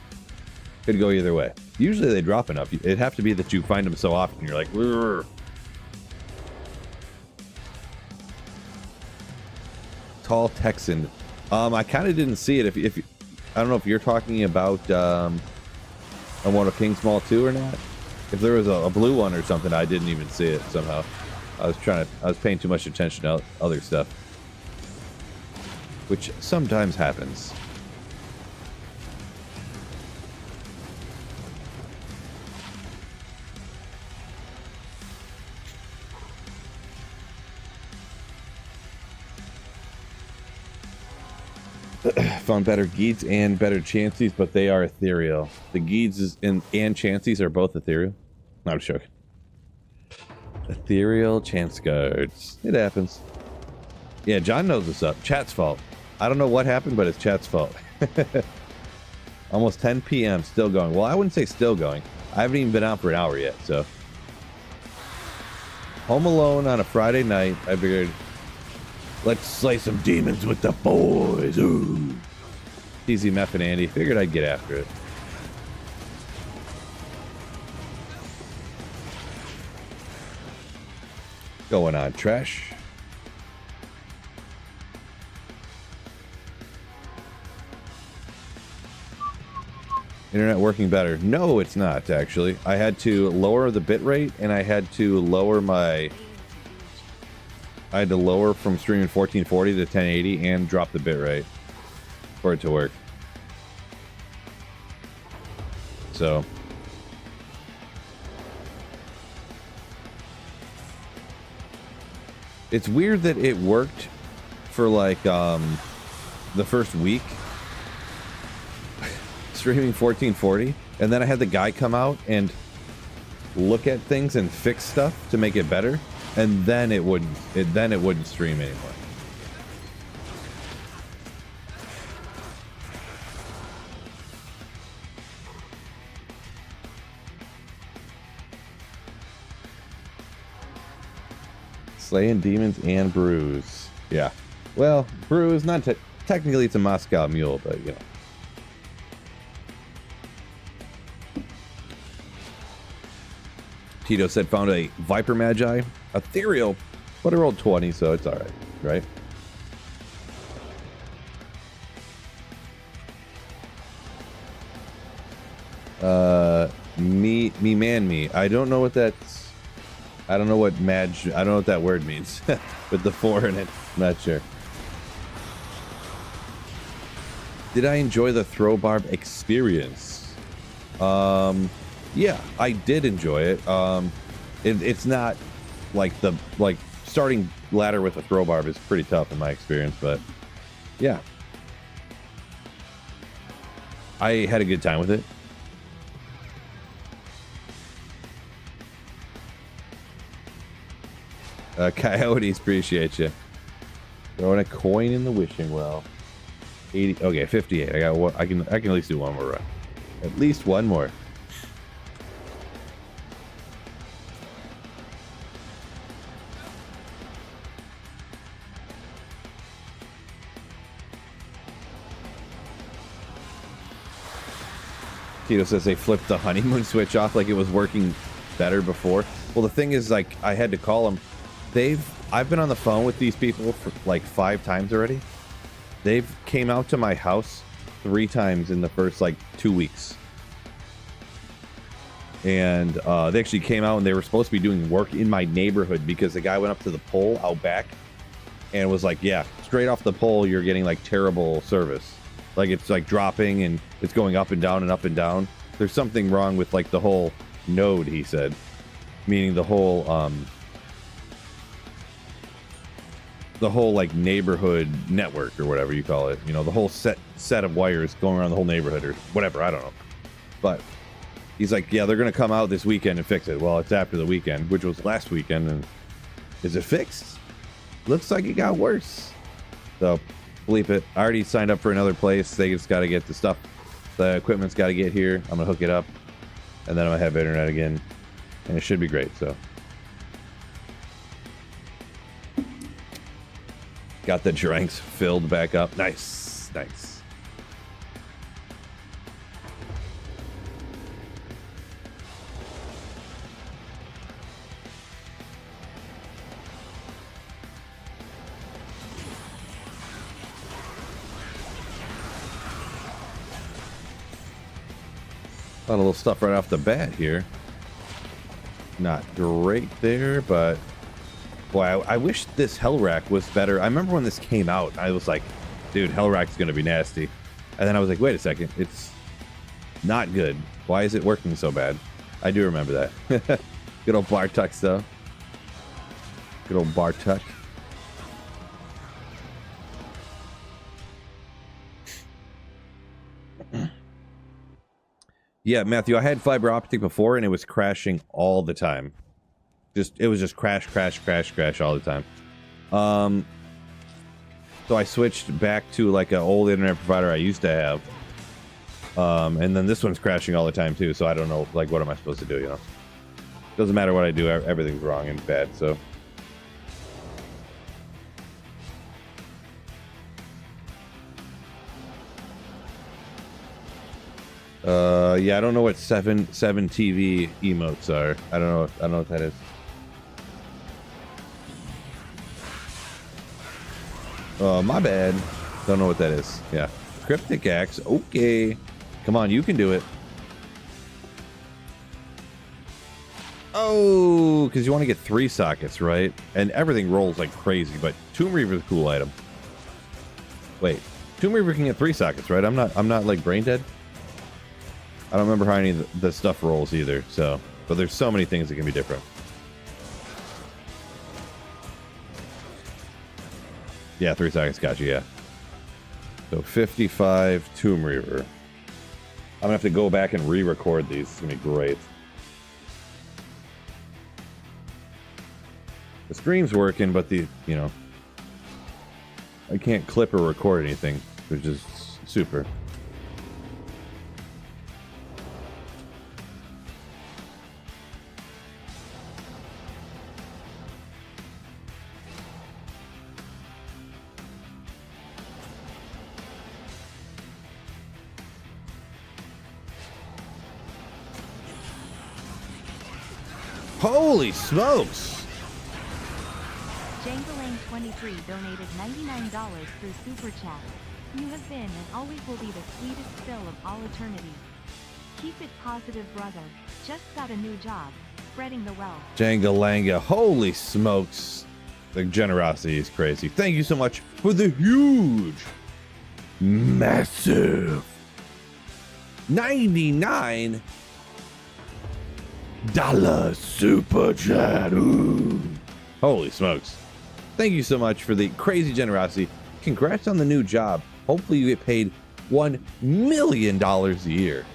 Could go either way. Usually they drop enough. It'd have to be that you find them so often you're like, "Rrr." Tall Texan. I kind of didn't see it. If I don't know if you're talking about on one of King's Mall 2 or not. If there was a blue one or something, I didn't even see it somehow. I was paying too much attention to other stuff, which sometimes happens. Found better Geeds and better Chanseys, but they are ethereal. The Geeds and Chanseys are both ethereal. No, I'm joking. Ethereal Chance Guards. It happens. Yeah, John knows what's up. Chat's fault. I don't know what happened, but it's chat's fault. Almost 10 p.m. Still going. Well, I wouldn't say still going. I haven't even been out for an hour yet, so. Home alone on a Friday night. I figured, let's slay some demons with the boys. Ooh. Easy Meph and Andy. Figured I'd get after it. Going on, trash. Internet working better. No, it's not, actually. I had to lower the bit rate, and I had to lower my... I had to lower from streaming 1440 to 1080 and drop the bit rate for it to work. So... it's weird that it worked for like the first week streaming 1440, and then I had the guy come out and look at things and fix stuff to make it better, and then it wouldn't stream anymore. Slaying demons and brews. Yeah. Well, brews, not technically it's a Moscow mule, but you know. Tito said found a Viper Magi. Ethereal, but I rolled 20, so it's alright, right? Me. I don't know what that's. I don't know what I don't know what that word means with the 4 in it. I'm not sure. Did I enjoy the throw barb experience? Yeah, I did enjoy it. It's not like starting ladder with a throw barb is pretty tough in my experience, but yeah, I had a good time with it. Coyotes, appreciate you. Throwing a coin in the wishing well. 80. Okay, 58. I got one. I can at least do one more run. At least one more. Tito says they flipped the honeymoon switch off like it was working better before. Well, the thing is, like, I had to call them. I've been on the phone with these people for like 5 times already. They've came out to my house 3 times in the first like 2 weeks. And they actually came out and they were supposed to be doing work in my neighborhood because the guy went up to the pole out back and was like, yeah, straight off the pole, you're getting like terrible service. Like it's like dropping and it's going up and down and up and down. There's something wrong with like the whole node, he said. Meaning the whole like neighborhood network or whatever you call it, you know, the whole set of wires going around the whole neighborhood or whatever, I don't know. But he's like, yeah, they're gonna come out this weekend and fix it. Well, it's after the weekend, which was last weekend, and is it fixed? Looks like it got worse. So bleep it. I already signed up for another place. They just got to get the equipment's got to get here. I'm gonna hook it up and then I'm gonna have internet again and it should be great. So got the drinks filled back up. Nice. A lot of little stuff right off the bat here. Not great there, but boy, I wish this Hellrack was better. I remember when this came out, I was like, dude, Hellrack's gonna be nasty. And then I was like, wait a second, it's not good. Why is it working so bad? I do remember that. Good old Bartuk though. Good old Bartuk. Yeah, Matthew, I had fiber optic before and it was crashing all the time. It was just crash all the time. So I switched back to like an old internet provider I used to have. And then this one's crashing all the time too, so I don't know, like, what am I supposed to do, you know? Doesn't matter what I do, everything's wrong and bad, so. Yeah, I don't know what 7 TV emotes are. I don't know what that is. Oh, my bad. Don't know what that is. Yeah. Cryptic Axe. Okay. Come on, you can do it. Oh, because you want to get 3 sockets, right? And everything rolls like crazy, but Tomb Reaver's a cool item. Wait. Tomb Reaver can get 3 sockets, right? I'm not like brain dead. I don't remember how any of the stuff rolls either, so. But there's so many things that can be different. Yeah, 3 sockets got you, yeah. So 55 Tomb Reaver. I'm gonna have to go back and re-record these. It's gonna be great. The stream's working, but you know, I can't clip or record anything, which is super. Holy smokes! Jangalang23 donated $99 through Super Chat. You have been and always will be the sweetest fill of all eternity. Keep it positive, brother. Just got a new job. Spreading the wealth. Jangalanga. Holy smokes. The generosity is crazy. Thank you so much for the huge, massive $99 super chat. Ooh. Holy smokes. Thank you so much for the crazy generosity. Congrats on the new job. Hopefully you get paid $1 million a year.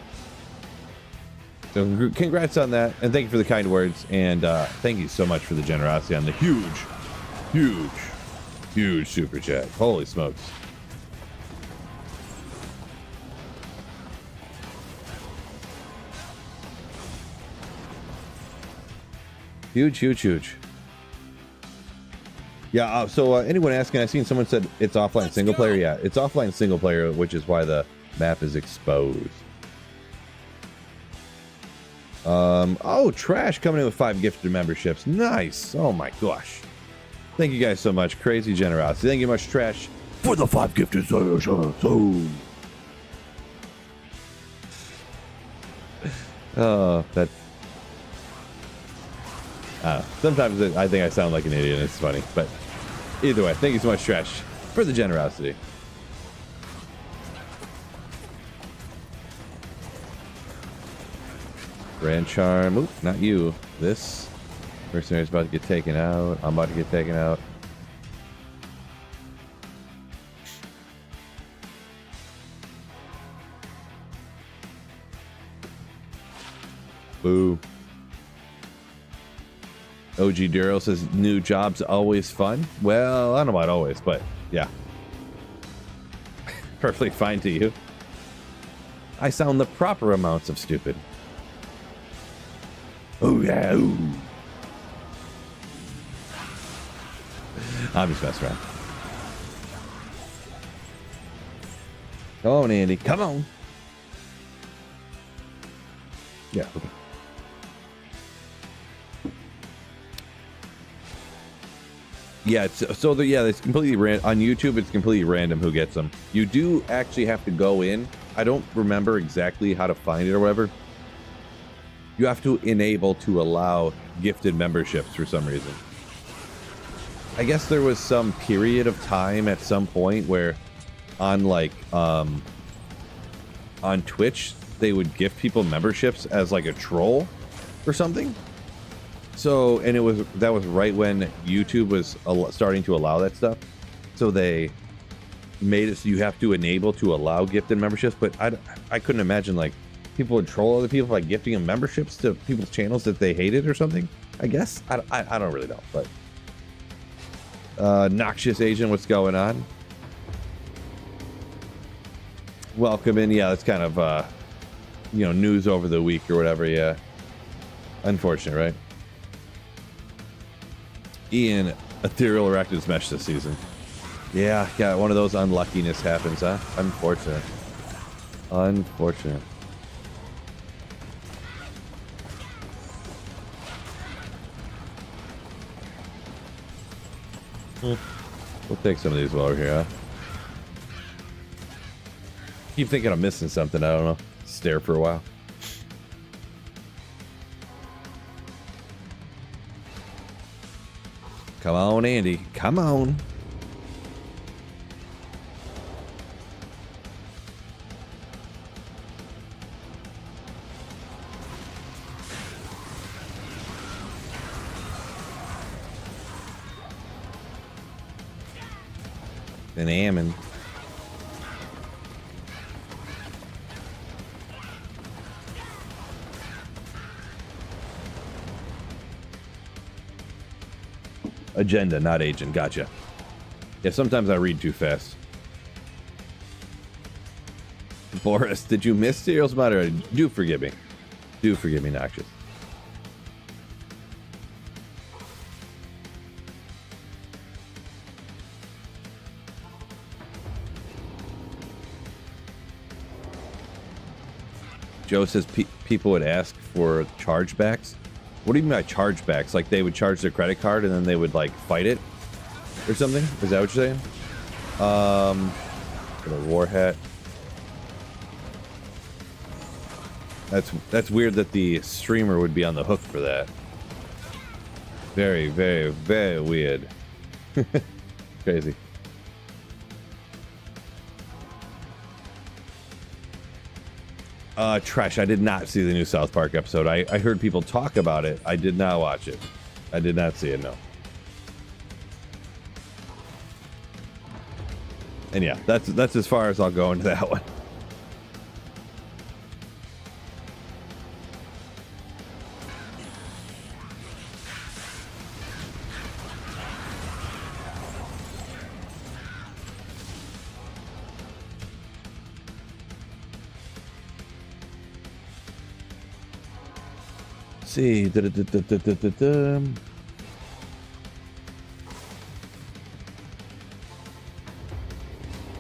So congrats on that, and thank you for the kind words, and thank you so much for the generosity on the huge super chat. Holy smokes. Huge. Yeah, so anyone asking, I seen someone said it's offline single player. Yeah, it's offline single player, which is why the map is exposed. Oh, Trash coming in with 5 gifted memberships. Nice. Oh my gosh. Thank you guys so much. Crazy generosity. Thank you much, Trash, for the 5 gifted. Oh, that. Sometimes I think I sound like an idiot and it's funny, but either way, thank you so much, Trash, for the generosity. Grand Charm. Oop, not you. This mercenary's about to get taken out. I'm about to get taken out. Boo. OG Duro says new jobs always fun. Well, I don't know about always, but yeah. Perfectly fine to you. I sound the proper amounts of stupid. Oh yeah. Ooh. I'm just messing around. Come on, Andy. Come on. Yeah. Okay. Yeah, it's completely random. On YouTube, it's completely random who gets them. You do actually have to go in. I don't remember exactly how to find it or whatever. You have to enable to allow gifted memberships for some reason. I guess there was some period of time at some point where on like on Twitch they would gift people memberships as like a troll or something. So, and that was right when YouTube was starting to allow that stuff. So they made it so you have to enable to allow gifted memberships, but I couldn't imagine like people would troll other people by gifting them memberships to people's channels that they hated or something. I guess I don't really know, but Noxious Agent, what's going on? Welcome in. Yeah, it's kind of news over the week or whatever. Yeah, unfortunate, right? Ian, Ethereal Erected's mesh this season. Yeah, one of those unluckiness happens, huh? Unfortunate. We'll take some of these while we're here, huh? Keep thinking I'm missing something, I don't know. Stare for a while. Come on, Andy. Come on. An Ammon. Agenda, not agent. Gotcha. Yeah, sometimes I read too fast. Boris, did you miss Tyreals Matter? Do forgive me. Do forgive me, Noxious. Joe says people would ask for chargebacks. What do you mean by chargebacks? Like they would charge their credit card and then they would like fight it or something? Is that what you're saying? Got a war hat. That's weird that the streamer would be on the hook for that. Very, very, very weird. Crazy. Trash, I did not see the new South Park episode. I heard people talk about it. I did not watch it. I did not see it, no. And yeah, that's as far as I'll go into that one. See,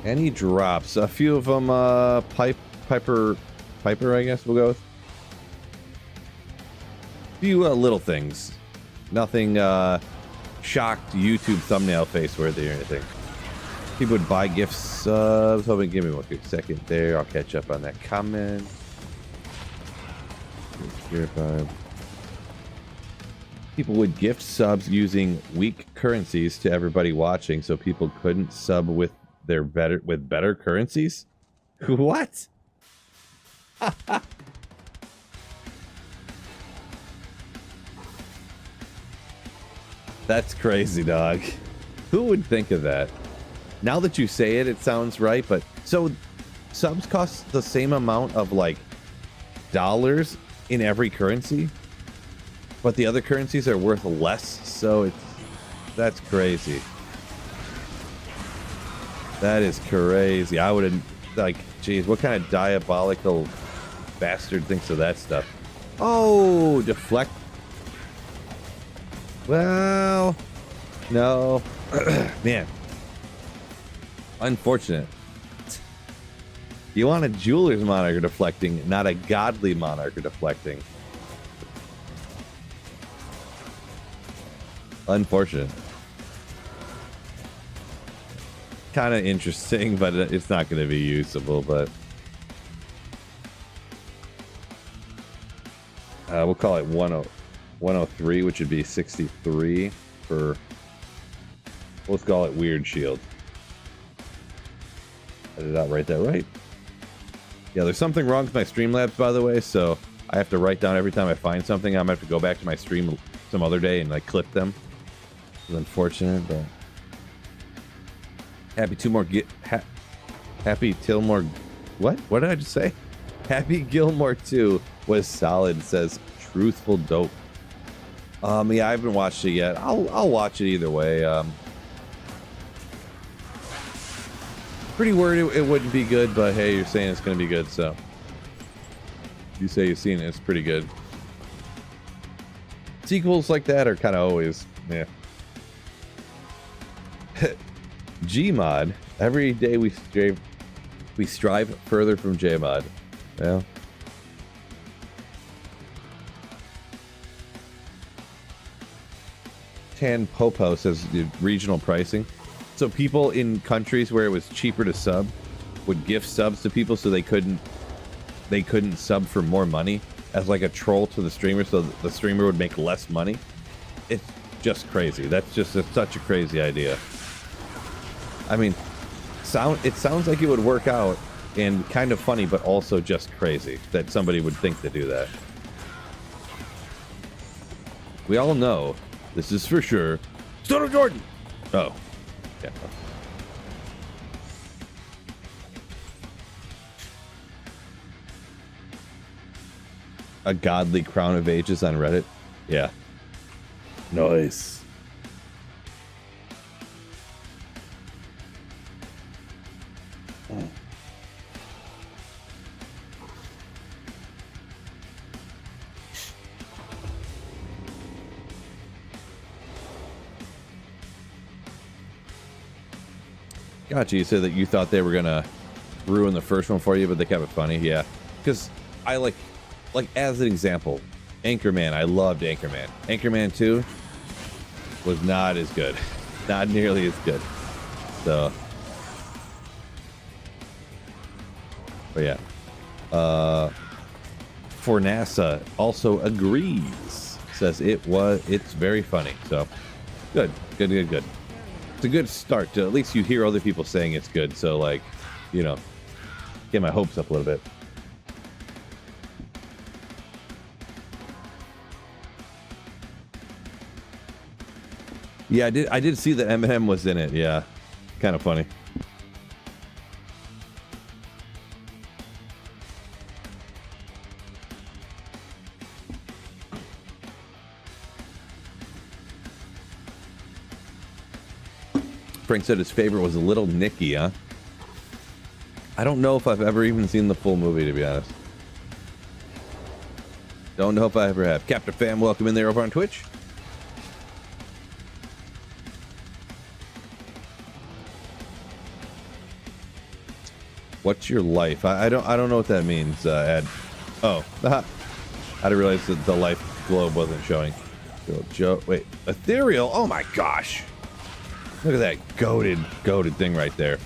any drops? A few of them. Piper, I guess we'll go with. A few little things. Nothing shocked YouTube thumbnail face worthy or anything. People would buy gifts. I was hoping. Give me 1 quick second there. I'll catch up on that comment. People would gift subs using weak currencies to everybody watching, so people couldn't sub with their better currencies. What? That's crazy, dog. Who would think of that? Now that you say it, it sounds right, but so subs cost the same amount of like dollars in every currency, but the other currencies are worth less, so that's crazy. That is crazy. I wouldn't, like, geez, what kind of diabolical bastard thinks of that stuff? Oh, deflect. Well, no. Man. Unfortunate. You want a jeweler's monarch deflecting, not a godly monarch deflecting. Unfortunate. Kind of interesting, but it's not going to be usable, but we'll call it 103, which would be 63 for, let's call it weird shield. I did not write that right. Yeah, there's something wrong with my Streamlabs, by the way, so I have to write down every time I find something. I'm going to have to go back to my stream some other day and like clip them. It's unfortunate, but happy Tillmore. What did I just say? Happy Gilmore 2 was solid, says Truthful Dope. Yeah, I haven't watched it yet. I'll watch it either way. Pretty worried it wouldn't be good, but hey, you're saying it's gonna be good, so you say you've seen it, it's pretty good. Sequels like that are kind of always, yeah. Gmod. Every day we strive further from Jmod. Well, Tan Popo says regional pricing. So people in countries where it was cheaper to sub would gift subs to people so they couldn't sub for more money as like a troll to the streamer, so the streamer would make less money. It's just crazy. That's such a crazy idea. I mean, it sounds like it would work out and kind of funny, but also just crazy that somebody would think to do that. We all know this is for sure. Stoner Jordan! Oh. Yeah. A godly crown of ages on Reddit? Yeah. Nice. Gotcha. You said that you thought they were gonna ruin the first one for you, but they kept it funny. Yeah, because I like as an example, Anchorman. I loved Anchorman. Anchorman 2 was not as good, not nearly as good. So, but yeah. for NASA also agrees. Says it's very funny. So good. It's a good start to at least you hear other people saying it's good. So like, you know, get my hopes up a little bit. Yeah, I did see that Eminem was in it. Yeah, kind of funny. Frank said his favorite was Little Nicky, huh? I don't know if I've ever even seen the full movie, to be honest. Don't know if I ever have. Captain Fam, welcome in there over on Twitch. What's your life? I don't know what that means, Ed. Oh, I didn't realize that the life globe wasn't showing. Joe, wait, ethereal? Oh my gosh! Look at that goated thing right there.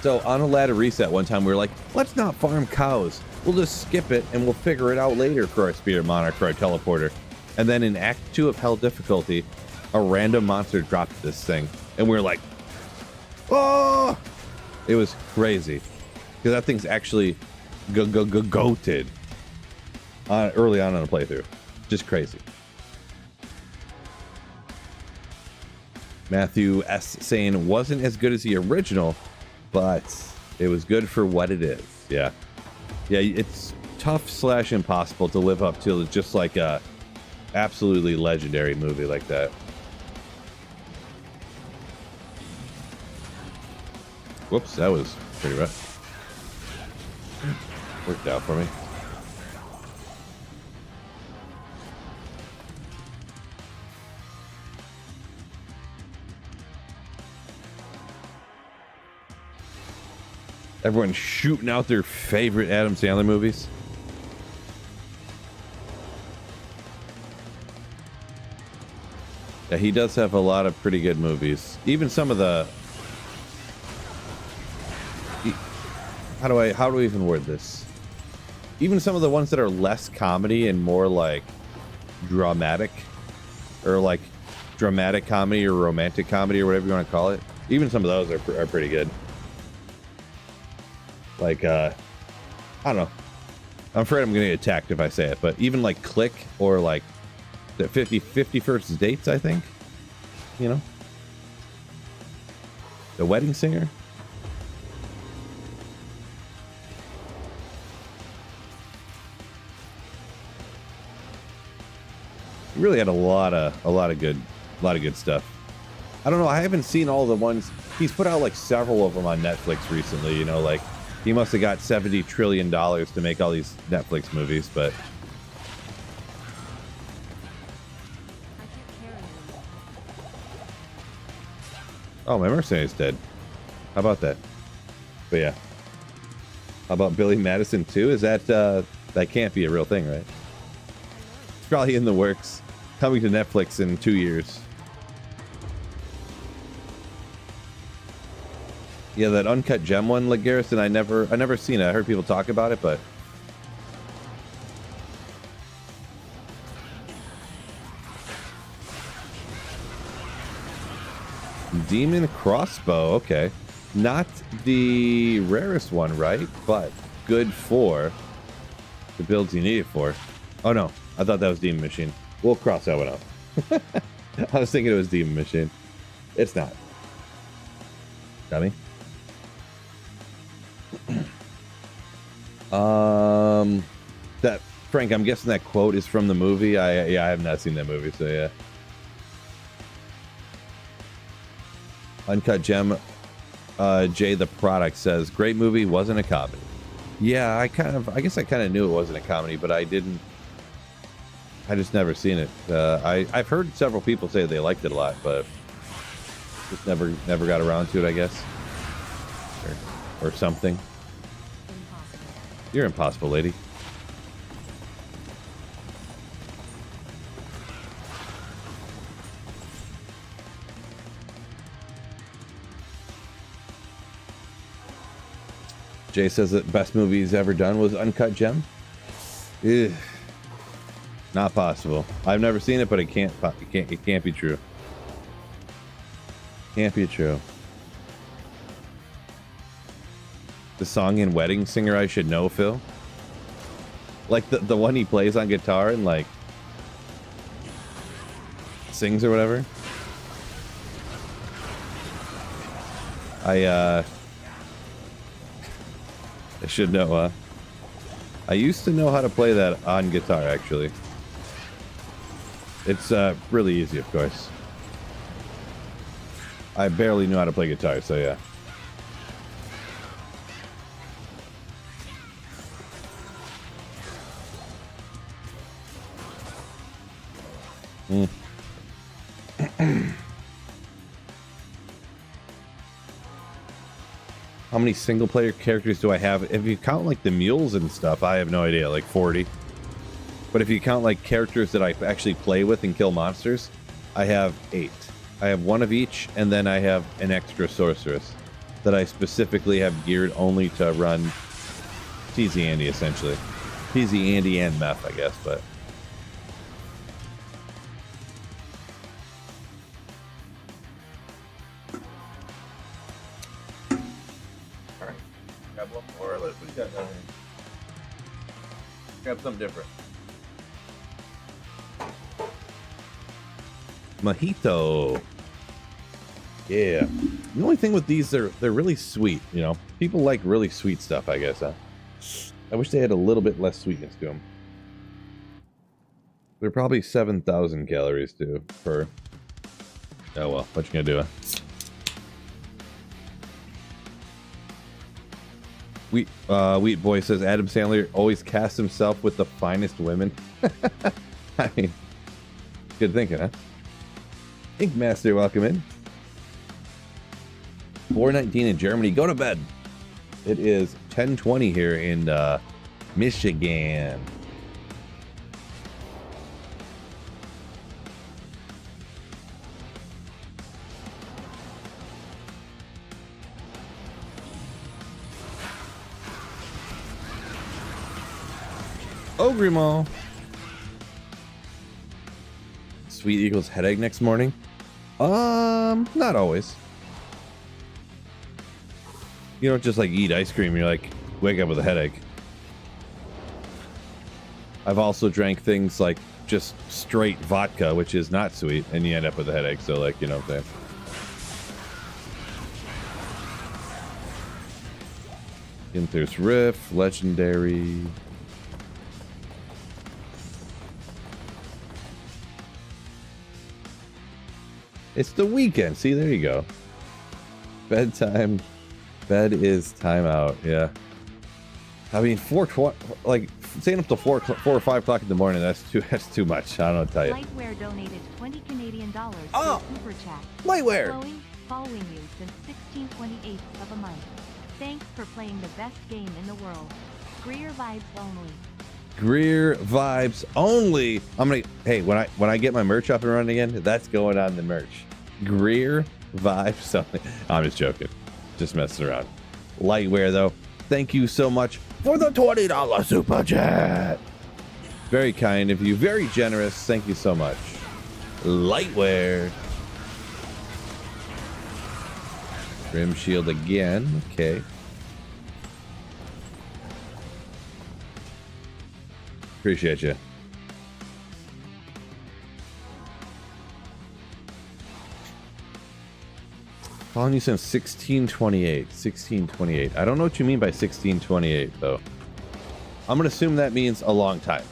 So on a ladder reset one time, we were like, let's not farm cows. We'll just skip it and we'll figure it out later for our Spirit Monarch, for our teleporter. And then in Act 2 of Hell difficulty, a random monster dropped this thing, and we were like, oh! It was crazy, because that thing's actually goated early on in the playthrough. Just crazy. Matthew S. saying wasn't as good as the original, but it was good for what it is. Yeah, it's tough / impossible to live up to just like a absolutely legendary movie like that. Whoops, that was pretty rough. Worked out for me. Everyone's shooting out their favorite Adam Sandler movies. Yeah, he does have a lot of pretty good movies. Even some of the... How do I even word this? Even some of the ones that are less comedy and more like dramatic, or like dramatic comedy or romantic comedy or whatever you want to call it. Even some of those are pretty good. Like, I don't know. I'm afraid I'm going to get attacked if I say it, but even like Click or like the 50 First Dates, I think. You know? The Wedding Singer. He really had a lot of good stuff. I don't know. I haven't seen all the ones. He's put out like several of them on Netflix recently. You know, like he must have got $70 trillion to make all these Netflix movies, but. Oh, my Mercenary's dead. How about that? But yeah. How about Billy Madison too? Is that that can't be a real thing, right? It's probably in the works. Coming to Netflix in 2 years. Yeah, that Uncut Gem one, like Garrison, I never seen it. I heard people talk about it, but Demon Crossbow, okay. Not the rarest one, right? But good for the builds you need it for. Oh no, I thought that was Demon Machine. We'll cross that one out. I was thinking it was Demon Machine. It's not. Dummy. That Frank, I'm guessing that quote is from the movie. I have not seen that movie, so yeah. Uncut Gem, Jay the Product says, great movie, wasn't a comedy. Yeah, I guess I kind of knew it wasn't a comedy, but I just never seen it. I've heard several people say they liked it a lot, but just never got around to it, I guess. Or something. You're impossible, lady. Jay says that best movie he's ever done was Uncut Gem. Ugh. Not possible. I've never seen it, but it can't be true. Can't be true. The song in Wedding Singer I should know, Phil? Like the one he plays on guitar and like sings or whatever? I should know, I used to know how to play that on guitar, actually. It's really easy, of course. I barely knew how to play guitar, so yeah. How many single player characters do I have? If you count like the mules and stuff, I have no idea, like 40. But if you count like characters that I actually play with and kill monsters, I have 8. I have 1 of each, and then I have an extra sorceress that I specifically have geared only to run TZ Andy, essentially. TZ Andy and Meph, I guess, but... Alright, grab one more. What do you got down here? Grab something different. Mojito. Yeah. The only thing with these, they're really sweet, you know. People like really sweet stuff, I guess, huh? I wish they had a little bit less sweetness to them. They're probably 7,000 calories too per. Oh well, what you gonna do? Wheat Boy says Adam Sandler always casts himself with the finest women. I mean, good thinking, huh? Ink Master, welcome in. 4:19 in Germany. Go to bed. It is 10:20 here in Michigan. Ogrimal. Sweet equals headache next morning? Not always. You don't just like eat ice cream, you're like, wake up with a headache. I've also drank things like just straight vodka, which is not sweet, and you end up with a headache, so like, you know what I'm saying? There's Riff, Legendary. It's the weekend. See, there you go. Bedtime. Bed is time out. Yeah. I mean, 4:20, like staying up till 4 or 5 o'clock in the morning. That's too much. I don't know what to tell you. Lightwear donated 20 Canadian dollars Oh, to Super Chat. Lightwear. Chloe, following you since 16/28 of a month. Thanks for playing the best game in the world. Greer vibes only. Greer vibes only. I'm gonna. Hey, when I get my merch up and running again, that's going on the merch. Greer vibes only. I'm just joking. Just messing around. Lightwear though. Thank you so much for the $20 super chat. Very kind of you. Very generous. Thank you so much. Lightwear. Rim shield again. Okay. Appreciate you. Following you since 1628. 1628. I don't know what you mean by 1628, though. I'm gonna assume that means a long time.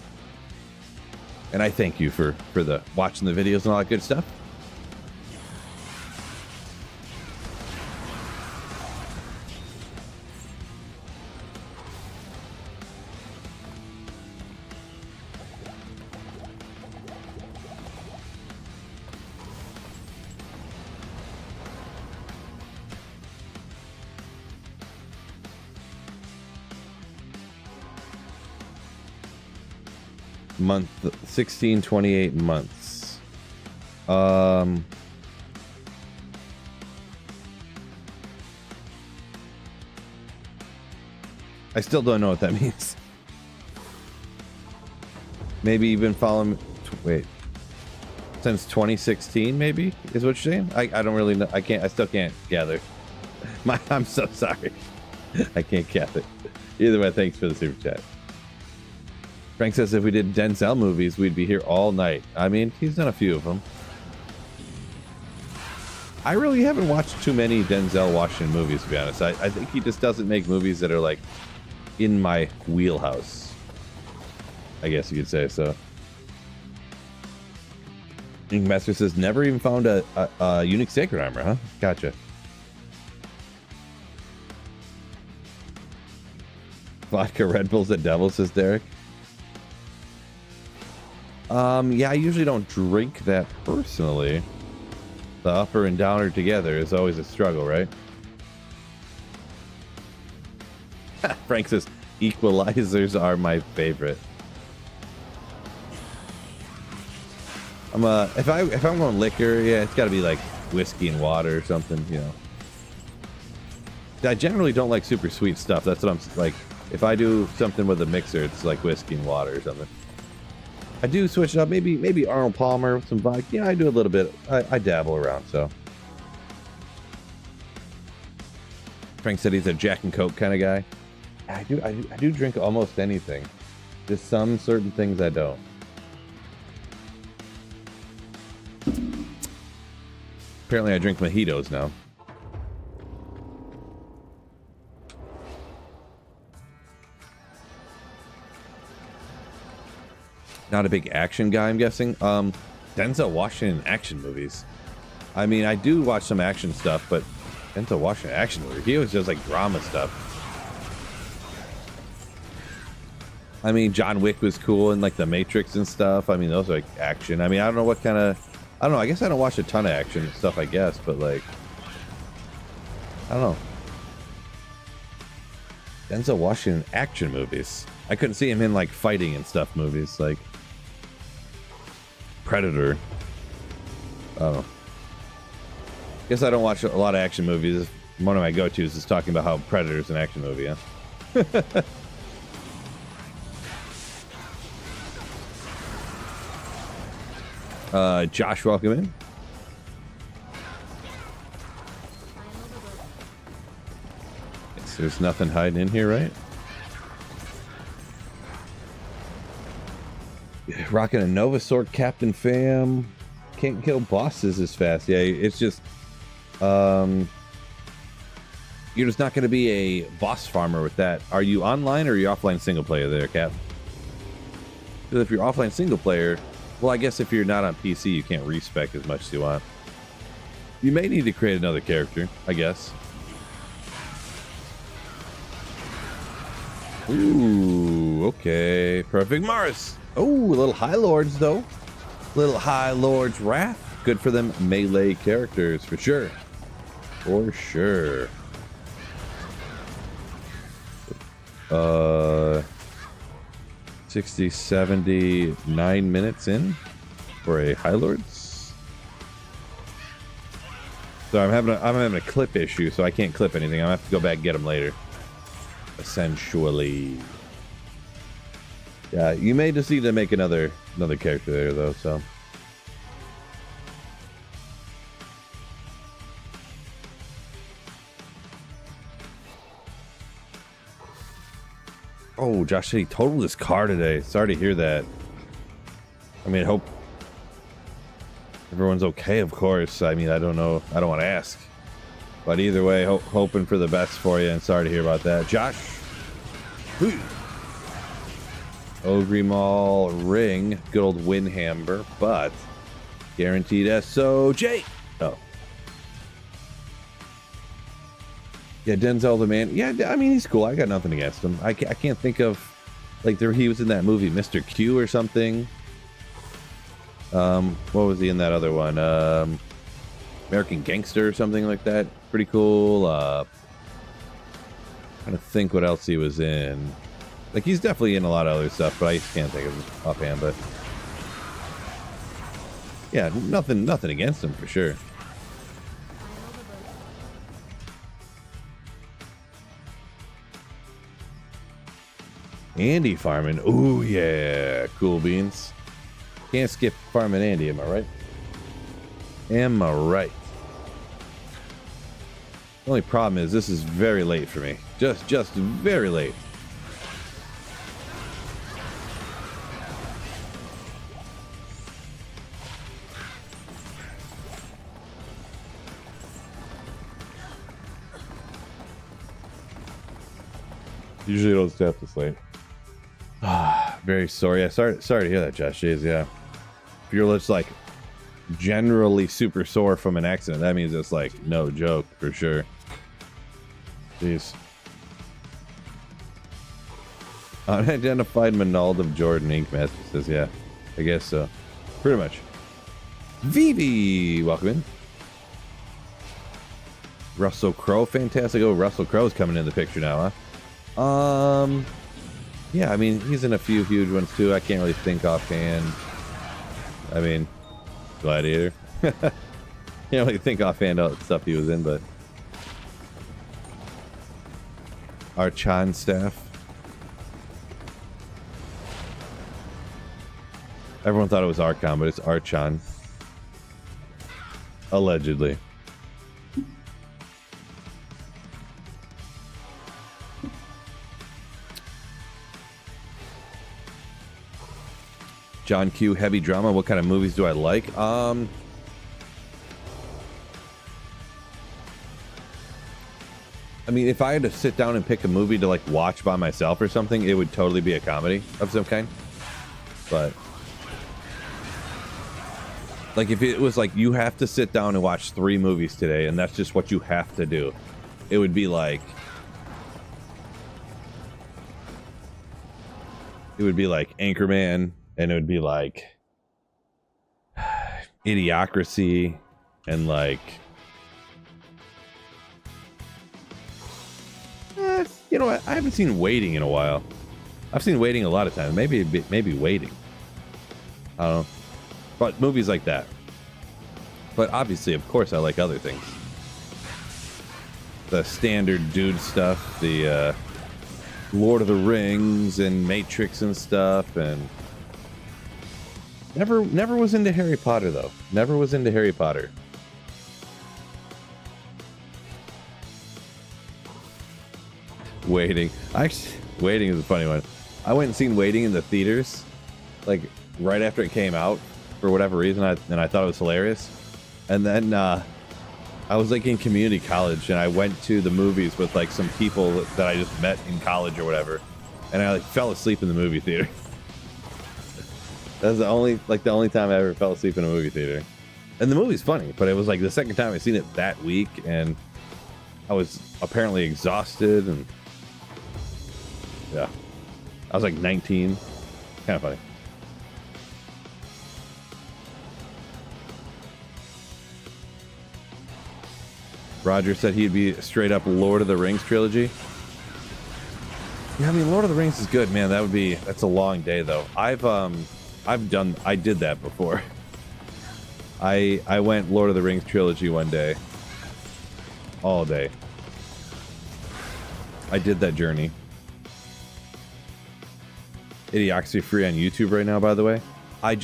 And I thank you for the watching the videos and all that good stuff. Month 1628 months. I still don't know what that means. Maybe even following. Wait, since 2016, maybe is what you're saying. I don't really know. I still can't gather. I'm so sorry. I can't gather. Either way, thanks for the super chat. Frank says if we did Denzel movies, we'd be here all night. I mean, he's done a few of them. I really haven't watched too many Denzel Washington movies, to be honest. I think he just doesn't make movies that are like in my wheelhouse, I guess you could say. So Ink Master says never even found a unique sacred armor, huh? Gotcha. Vodka Red Bulls at Devil, says Derek. Yeah, I usually don't drink that personally. The upper and downer together is always a struggle, right? Frank says equalizers are my favorite. If I'm going liquor, yeah, it's got to be like whiskey and water or something, you know. I generally don't like super sweet stuff. That's what I'm like. If I do something with a mixer, it's like whiskey and water or something. I do switch it up. Maybe Arnold Palmer with some vodka. Yeah, I do a little bit. I dabble around. So Frank said he's a Jack and Coke kind of guy. I do drink almost anything. Just some certain things I don't. Apparently, I drink mojitos now. Not a big action guy, I'm guessing. Denzel Washington action movies. I mean, I do watch some action stuff, but Denzel Washington action movie. He always does like drama stuff. I mean, John Wick was cool and like The Matrix and stuff. I mean, those are like action. I mean, I don't know what kind of. I don't know. I guess I don't watch a ton of action stuff, I guess, but like, I don't know. Denzel Washington action movies. I couldn't see him in like fighting and stuff movies like Predator. I don't know. Guess I don't watch a lot of action movies. One of my go-tos is talking about how Predator's an action movie, huh? Josh, welcome in. Guess there's nothing hiding in here, right? Rocking a Nova Sword, Captain Fam. Can't kill bosses as fast. Yeah, it's just you're just not going to be a boss farmer with that. Are you online or are you offline single player there, Cap? Because if you're offline single player, well, I guess if you're not on PC, you can't respec as much as you want. You may need to create another character, I guess. Ooh, okay. Perfect Mars. Oh, a little High Lords, though. Little High Lord's Wrath. Good for them melee characters, for sure. For sure. 60, 70, 9 minutes in for a High Lords. So I'm having a clip issue, so I can't clip anything. I'll have to go back and get them later. Essentially. Yeah, you may just need to make another character there, though, so. Oh, Josh said he totaled his car today. Sorry to hear that. I mean, I hope everyone's okay, of course. I mean, I don't know. I don't want to ask. But either way, hoping for the best for you, and sorry to hear about that. Josh. Ogre Mall ring. Good old Winhammer, but guaranteed SOJ. Oh. Yeah, Denzel the man. Yeah, I mean, he's cool. I got nothing against him. I can't think of, like, he was in that movie, Mr. Q or something. What was he in that other one? American Gangster or something like that. Pretty cool. Trying to think what else he was in. Like, he's definitely in a lot of other stuff, but I just can't think of him offhand. But yeah, nothing against him for sure. Andy farming. Ooh, yeah. Cool beans. Can't skip farming Andy, am I right? Am I right? The only problem is this is very late for me. Just very late. Usually don't stay up this late. Very sorry. Sorry to hear that, Josh. Jeez, yeah. If you're just like generally super sore from an accident, that means it's like no joke for sure. Jeez. Unidentified Manald Jordan Ink Master says, yeah, I guess so. Pretty much. Vivi, welcome in. Russell Crowe, fantastic. Oh, Russell Crowe's coming in the picture now, huh? Yeah, I mean, he's in a few huge ones too. I can't really think offhand. I mean, Gladiator. Can't really think offhand all the stuff he was in, but Archon staff. Everyone thought it was Archon, but it's Archon. Allegedly. John Q, heavy drama. What kind of movies do I like? I mean, if I had to sit down and pick a movie to like watch by myself or something, it would totally be a comedy of some kind. But like if it was like you have to sit down and watch 3 movies today and that's just what you have to do, it would be like Anchorman, and it would be like Idiocracy, and like you know what? I haven't seen Waiting in a while. I've seen Waiting a lot of times. Maybe Waiting. I don't know. But movies like that. But obviously, of course, I like other things. The standard dude stuff, the Lord of the Rings and Matrix and stuff, and never was into Harry Potter though. Never was into Harry Potter. Waiting. Waiting is a funny one. I went and seen Waiting in the theaters, like right after it came out, for whatever reason, and I thought it was hilarious. And then I was like in community college, and I went to the movies with like some people that I just met in college or whatever, and I like fell asleep in the movie theater. That's the only time I ever fell asleep in a movie theater. And the movie's funny, but it was like the second time I seen it that week, and I was apparently exhausted, and yeah, I was like 19. Kind of funny. Roger said he'd be straight up Lord of the Rings trilogy. Yeah, I mean, Lord of the Rings is good, man. That's a long day though. I did that before. I went Lord of the Rings trilogy one day. All day. I did that journey. Idiocracy free on YouTube right now, by the way. I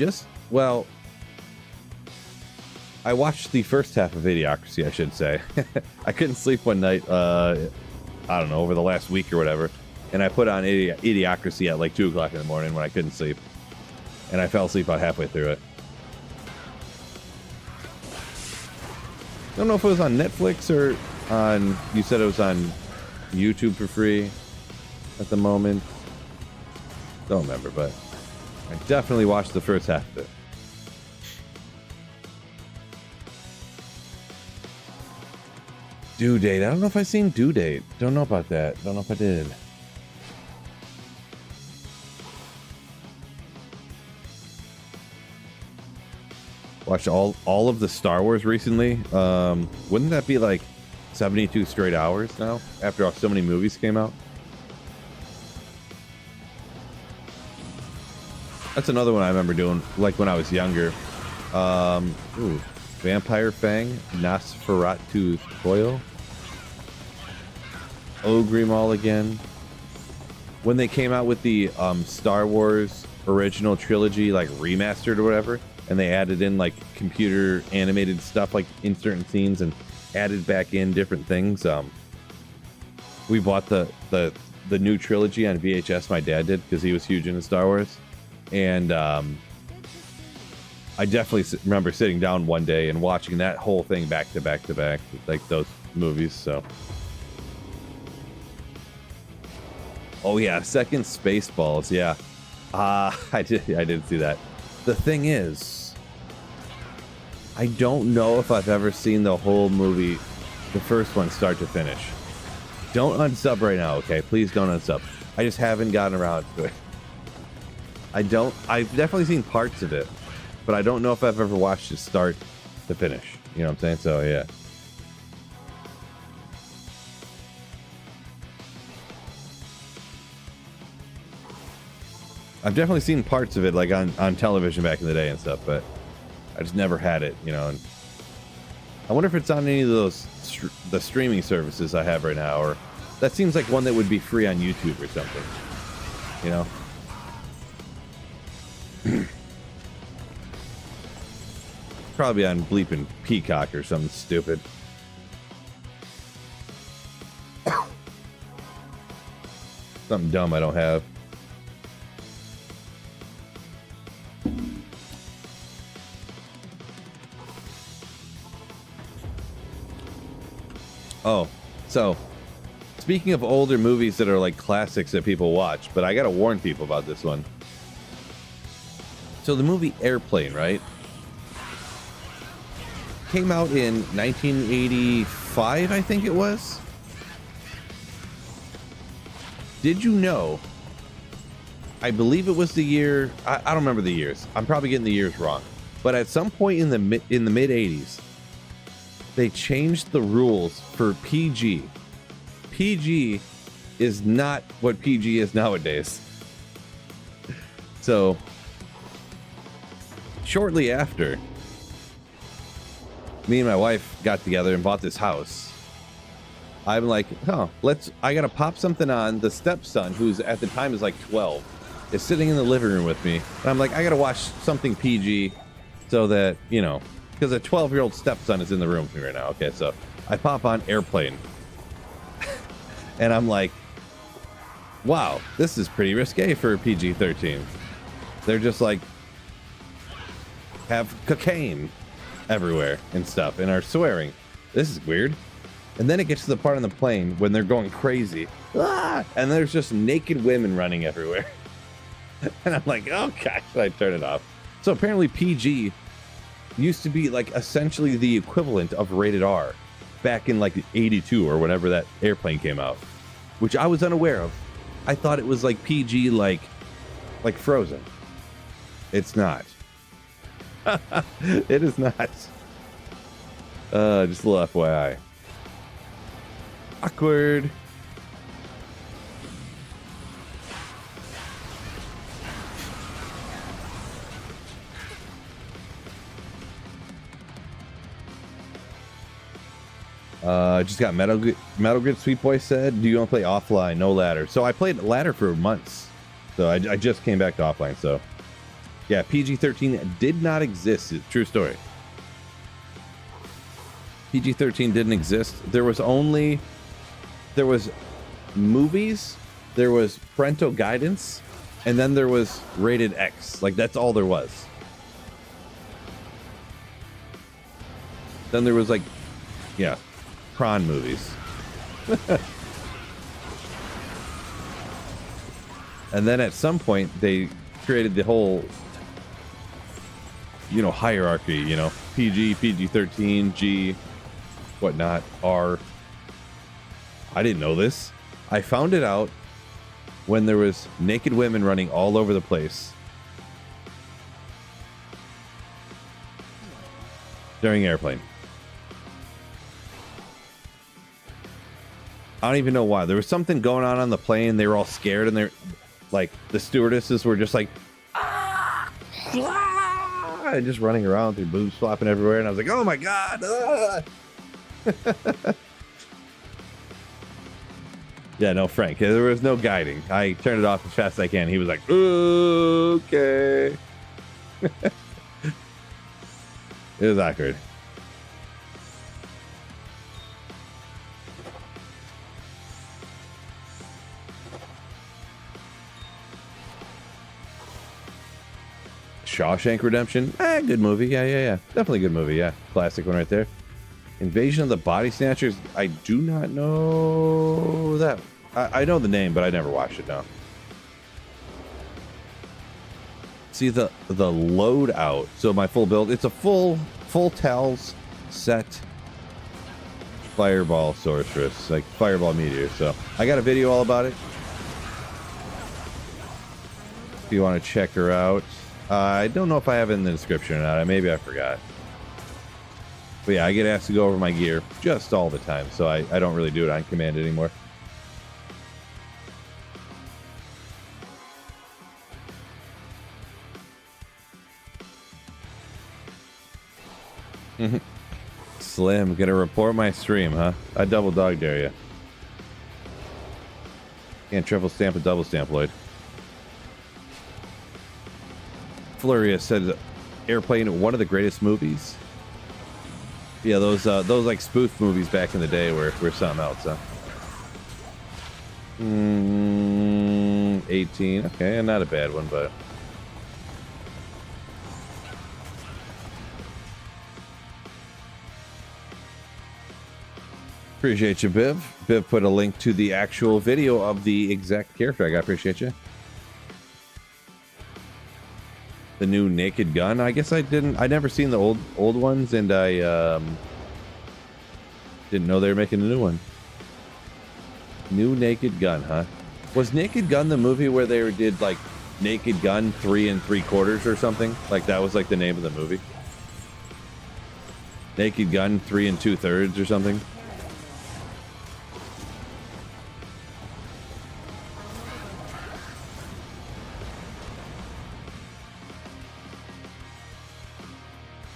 watched the first half of Idiocracy, I should say. I couldn't sleep one night, I don't know, over the last week or whatever. And I put on Idiocracy at like 2 o'clock in the morning when I couldn't sleep. And I fell asleep about halfway through it. I don't know if it was on Netflix or on... You said it was on YouTube for free at the moment. Don't remember, but I definitely watched the first half of it. Due date. I don't know if I've seen Due Date. Don't know about that. Don't know if I did. Watched all of the Star Wars recently. Wouldn't that be like 72 straight hours now after so many movies came out? That's another one I remember doing, like when I was younger. Vampire Fang, Nosferatu Toil, Ogre Mall again. when they came out with the Star Wars original trilogy, like remastered or whatever, and they added in like computer animated stuff like in certain scenes and added back in different things. We bought the new trilogy on VHS. My dad did because he was huge into Star Wars, and I definitely remember sitting down one day and watching that whole thing back to back to back, like those movies. So, oh yeah, second Spaceballs, yeah. I did see that. The thing is, I don't know if I've ever seen the whole movie, the first one, start to finish. Don't unsub right now, okay? Please don't unsub. I just haven't gotten around to it. I've definitely seen parts of it, but I don't know if I've ever watched it start to finish. You know what I'm saying? So, yeah. I've definitely seen parts of it, like on television back in the day and stuff, but I just never had it, you know. And I wonder if it's on any of those the streaming services I have right now, or that seems like one that would be free on YouTube or something, you know. Probably on bleeping Peacock or something stupid. Something dumb I don't have. Oh, so speaking of older movies that are like classics that people watch, but I gotta warn people about this one. So the movie Airplane, right? Came out in 1985, I think it was. Did you know? I believe it was the year. I don't remember the years. I'm probably getting the years wrong. But at some point in the mid 80s, they changed the rules for PG. PG is not what PG is nowadays. So, shortly after, me and my wife got together and bought this house. I'm like, I gotta pop something on. The stepson, who's at the time is like 12, is sitting in the living room with me. And I'm like, I gotta watch something PG so that, you know, because a 12-year-old stepson is in the room with me right now. Okay, so I pop on Airplane. And I'm like, wow, this is pretty risque for a PG-13. They're just like, have cocaine everywhere and stuff and are swearing. This is weird. And then it gets to the part on the plane when they're going crazy. And there's just naked women running everywhere. And I'm like, oh gosh, I turn it off. So apparently PG used to be like essentially the equivalent of rated R back in like 82 or whenever that Airplane came out, which I was unaware of. I thought it was like PG like Frozen. It's not. It is not. Just a little FYI. Awkward. Just got Metal Grid. Sweet Boy said, do you want to play offline? No ladder. So I played ladder for months. So I just came back to offline. So yeah, PG-13 did not exist. It's a true story. PG-13 didn't exist. There was movies, there was parental guidance, and then there was rated X. Like that's all there was. Then there was like, yeah, prawn movies. And then at some point they created the whole, you know, hierarchy, you know, PG, PG-13, G, whatnot, R. I didn't know this. I found it out when there was naked women running all over the place during Airplane. I don't even know why. There was something going on the plane. They were all scared, and they're like, the stewardesses were just like, and just running around, their boobs flopping everywhere. And I was like, oh my God. Yeah, no, Frank. There was no guiding. I turned it off as fast as I can. He was like, okay. It was awkward. Shawshank Redemption. Good movie. Yeah. Definitely a good movie. Yeah. Classic one right there. Invasion of the Body Snatchers. I do not know that. I know the name, but I never watched it, no. See the loadout. So my full build, it's a full Tals set Fireball Sorceress, like Fireball Meteor. So I got a video all about it. If you want to check her out. I don't know if I have it in the description or not. Maybe I forgot. But yeah, I get asked to go over my gear just all the time, so I don't really do it on command anymore. Slim, gonna report my stream, huh? I double dog dare you. Can't triple stamp a double stamp, Lloyd. Floria said Airplane, one of the greatest movies. Yeah, those like spoof movies back in the day were something else, huh? 18. Okay, not a bad one, but appreciate you, Biv. Biv put a link to the actual video of the exact character. I appreciate you. The new Naked Gun. I guess I never seen the old ones, and I didn't know they were making a new one. New Naked Gun, huh? Was Naked Gun the movie where they did like Naked Gun 3 3/4 or something? Like that was like the name of the movie. Naked Gun 3 2/3 or something.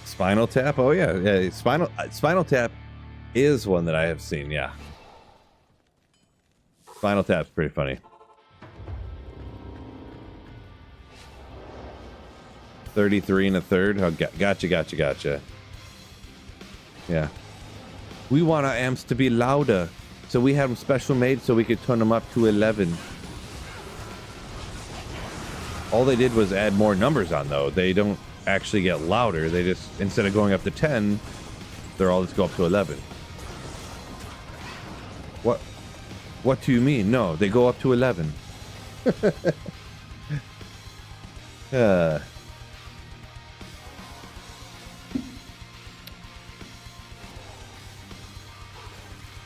Spinal Tap? Oh yeah. Spinal Tap is one that I have seen, yeah. Spinal Tap's pretty funny. 33 1/3. Oh, gotcha. Yeah. We want our amps to be louder, so we have them special made so we could turn them up to 11. All they did was add more numbers on, though. They don't actually get louder. They just, instead of going up to 10, they're all just go up to 11. What do you mean? No, they go up to 11.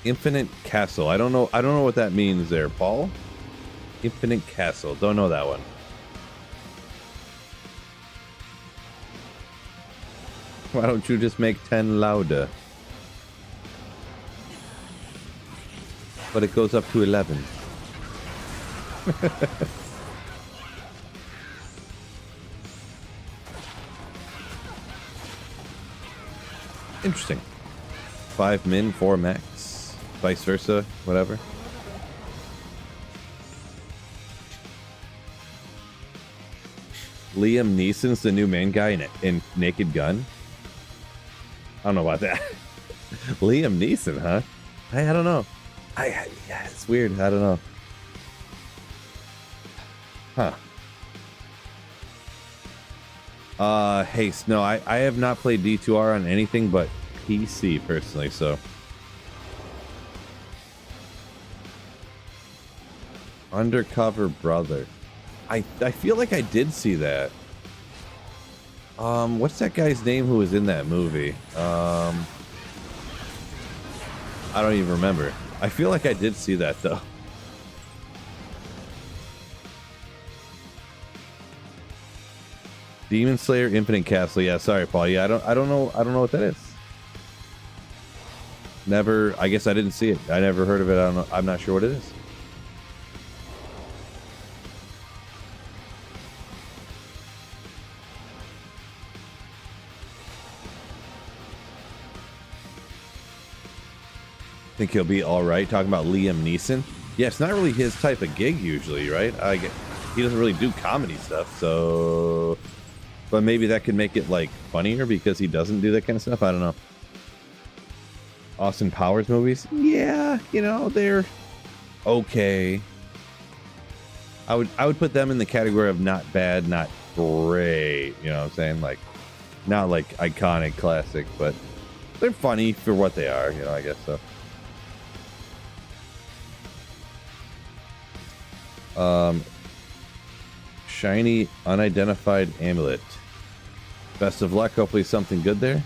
Infinite Castle. I don't know what that means there, Paul. Infinite Castle. Don't know that one. Why don't you just make 10 louder? But it goes up to 11. Interesting. 5 min, 4 max. Vice versa, whatever. Liam Neeson's the new main guy in Naked Gun. I don't know about that. Liam Neeson, huh? I don't know. Yeah, it's weird. I don't know. Huh. Haste. No, I have not played D2R on anything but PC personally, so. Undercover Brother. I feel like I did see that. What's that guy's name who was in that movie? I don't even remember. I feel like I did see that though. Demon Slayer Infinite Castle. Yeah, sorry, Paul. Yeah, I don't know what that is. Never. I guess I didn't see it. I never heard of it. I don't know. I'm not sure what it is. Think he'll be all right. Talking about Liam Neeson. Yeah, it's not really his type of gig usually, right? He doesn't really do comedy stuff, so... But maybe that could make it, like, funnier because he doesn't do that kind of stuff. I don't know. Austin Powers movies? Yeah, you know, they're okay. I would put them in the category of not bad, not great. You know what I'm saying? Like, not like iconic classic, but they're funny for what they are, you know, I guess so. Shiny unidentified amulet. Best of luck. Hopefully something good there.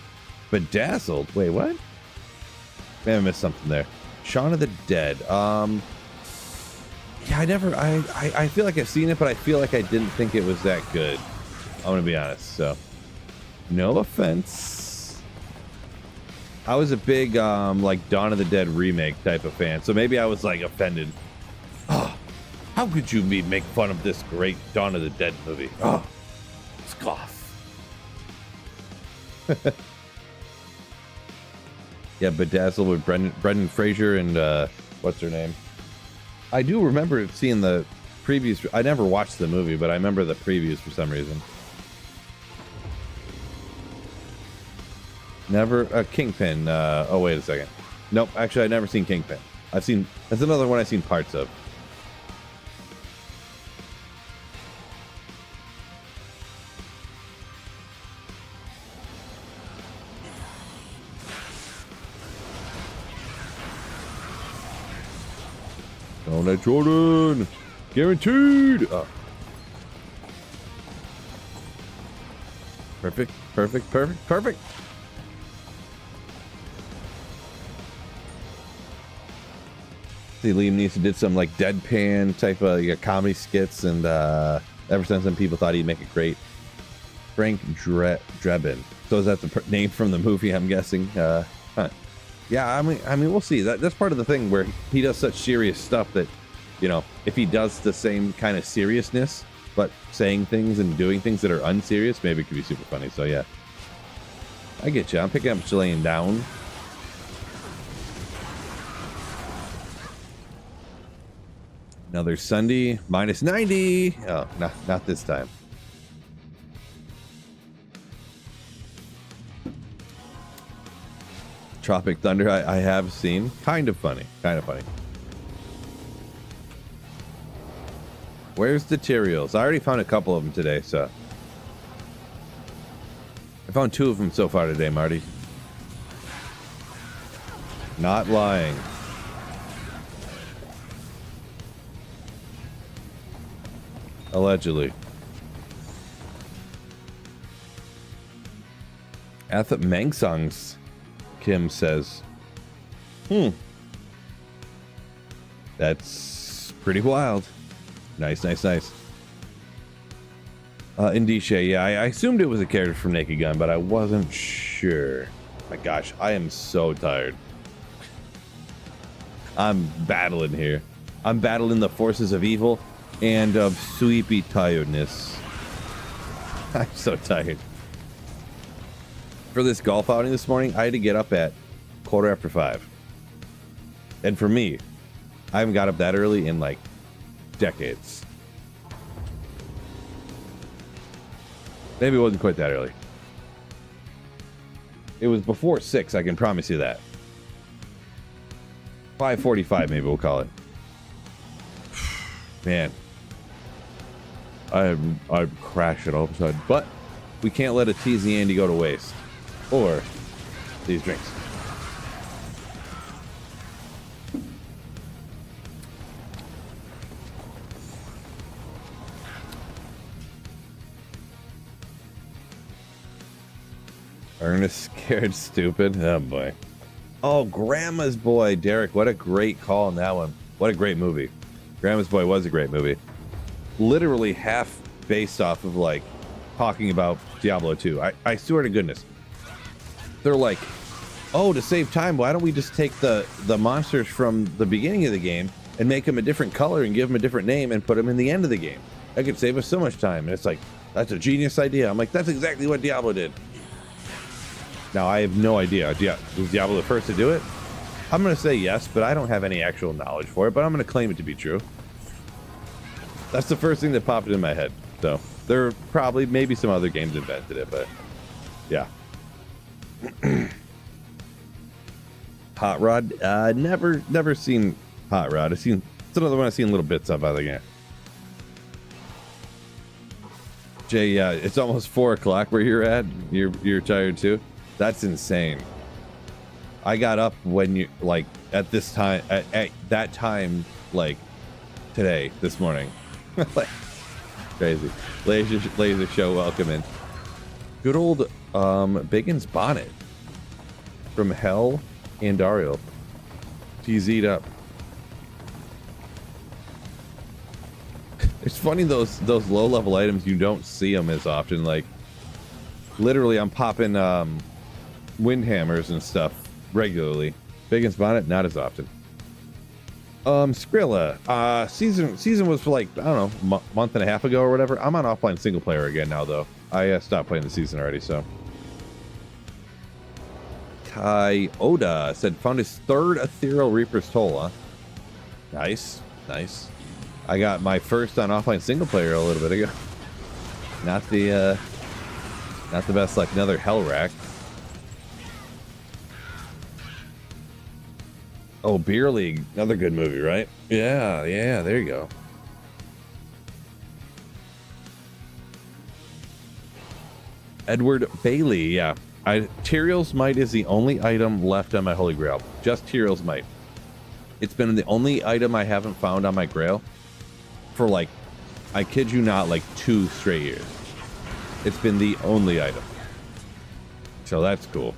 Bedazzled. Wait, what? May have missed something there. Shaun of the Dead. Yeah, I feel like I've seen it, but I feel like I didn't think it was that good. I'm gonna be honest. So, no offense. I was a big like Dawn of the Dead remake type of fan, so maybe I was like offended. Oh, how could you make fun of this great Dawn of the Dead movie? Oh, scoff. Yeah, Bedazzled with Brendan Fraser and what's her name? I do remember seeing the previews. I never watched the movie, but I remember the previews for some reason. Never Kingpin. Oh, wait a second. Nope, actually, I've never seen Kingpin. That's another one I've seen parts of. Donut Jordan, guaranteed. Oh. Perfect. See, Liam Neeson did some like deadpan type of comedy skits, and ever since then, people thought he'd make it great. Frank Drebin. So is that the name from the movie? I'm guessing. Huh. Yeah, I mean, we'll see. That's part of the thing where he does such serious stuff that, you know, if he does the same kind of seriousness, but saying things and doing things that are unserious, maybe it could be super funny. So yeah, I get you. I'm picking up Chilean down. Another Sunday, minus 90. Oh, not this time. Tropic Thunder, I have seen. Kind of funny. Where's the Tyreals? I already found a couple of them today, so. I found 2 of them so far today, Marty. Not lying. Allegedly. Atha Mengsongs, Kim says. That's pretty wild. Nice. Indicia, yeah, I assumed it was a character from Naked Gun, but I wasn't sure. My gosh, I am so tired. I'm battling here. I'm battling the forces of evil and of sleepy tiredness. I'm so tired. For this golf outing this morning, I had to get up at 5:15. And for me, I haven't got up that early in like decades. Maybe it wasn't quite that early. It was before 6, I can promise you that. 5:45 maybe we'll call it. Man. I'm crashing all of a sudden. But we can't let a Teasy Andy go to waste. Or these drinks. Ernest Scared Stupid. Oh boy. Oh, Grandma's Boy, Derek. What a great call on that one. What a great movie. Grandma's Boy was a great movie. Literally half based off of like talking about Diablo 2. I swear to goodness. They're like, oh, to save time, why don't we just take the monsters from the beginning of the game and make them a different color and give them a different name and put them in the end of the game? That could save us so much time. And it's like, that's a genius idea. I'm like, that's exactly what Diablo did. Now, I have no idea. Was Diablo the first to do it? I'm going to say yes, but I don't have any actual knowledge for it, but I'm going to claim it to be true. That's the first thing that popped in my head. So there are probably maybe some other games invented it, but yeah. Hot Rod, never seen Hot Rod. It's another one I've seen little bits of. I think. Yeah. Jay, yeah, it's almost 4 o'clock where you're at. You're tired too. That's insane. I got up when you like at this time at that time like today this morning. Like, crazy. Laser show, welcome in. Good old Biggins Bonnet from Hell and Dario. TZ'd up. It's funny those low level items, you don't see them as often. Like literally I'm popping wind hammers and stuff regularly. Biggins Bonnet not as often. Skrilla, season was for like, I don't know, month and a half ago or whatever. I'm on offline single player again now though. I stopped playing the season already, so. Kai Oda said found his 3rd Ethereal Reaper's Toll, huh? Nice. I got my first on offline single player a little bit ago. Not the best luck. Another Hell Rack. Oh, Beer League, another good movie, right? Yeah, there you go. Edward Bailey, yeah. Tyreals Might is the only item left on my Holy Grail. Just Tyreals Might. It's been the only item I haven't found on my Grail for like, I kid you not, like 2 straight years. It's been the only item. So that's cool.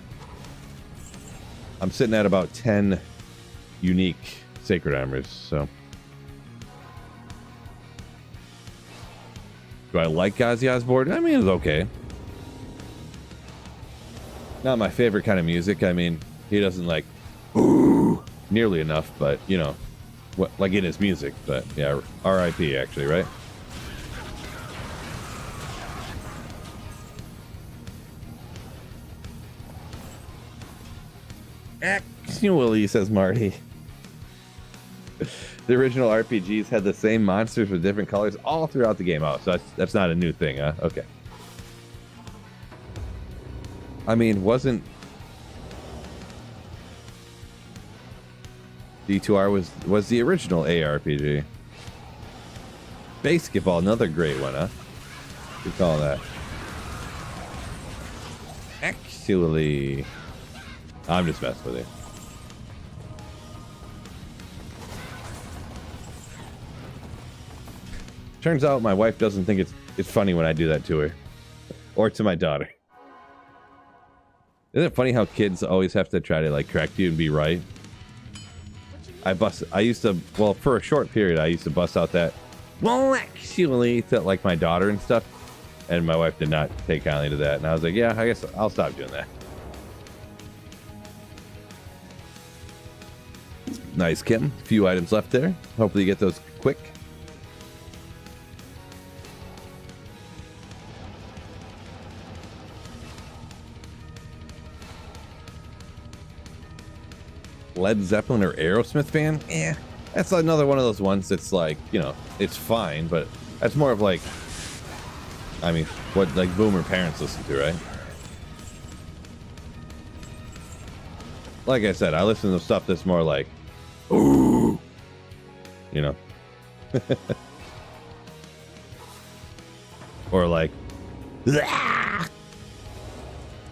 I'm sitting at about 10 unique sacred armors, so. Do I like Ozzy Osbourne? I mean, it's okay. Not my favorite kind of music. I mean, he doesn't like ooh nearly enough, but you know, what like in his music. But yeah, R.I.P. actually, right? Actually, says Marty. The original RPGs had the same monsters with different colors all throughout the game. Oh, so that's not a new thing, huh? Okay. I mean, wasn't D2R was the original ARPG. Basketball, another great one, huh? Good call that. Actually, I'm just messing with you. Turns out my wife doesn't think it's funny when I do that to her. Or to my daughter. Isn't it funny how kids always have to try to like correct you and be right? I used to, well, for a short period, I used to bust out that, well, actually, to like my daughter and stuff. And my wife did not take kindly to that. And I was like, yeah, I guess I'll stop doing that. Nice, Kim. A few items left there. Hopefully you get those quick. Led Zeppelin or Aerosmith fan? Yeah, that's another one of those ones that's like, you know, it's fine, but that's more of like, I mean, what like boomer parents listen to, right? Like I said, I listen to stuff that's more like, ooh, you know, or like,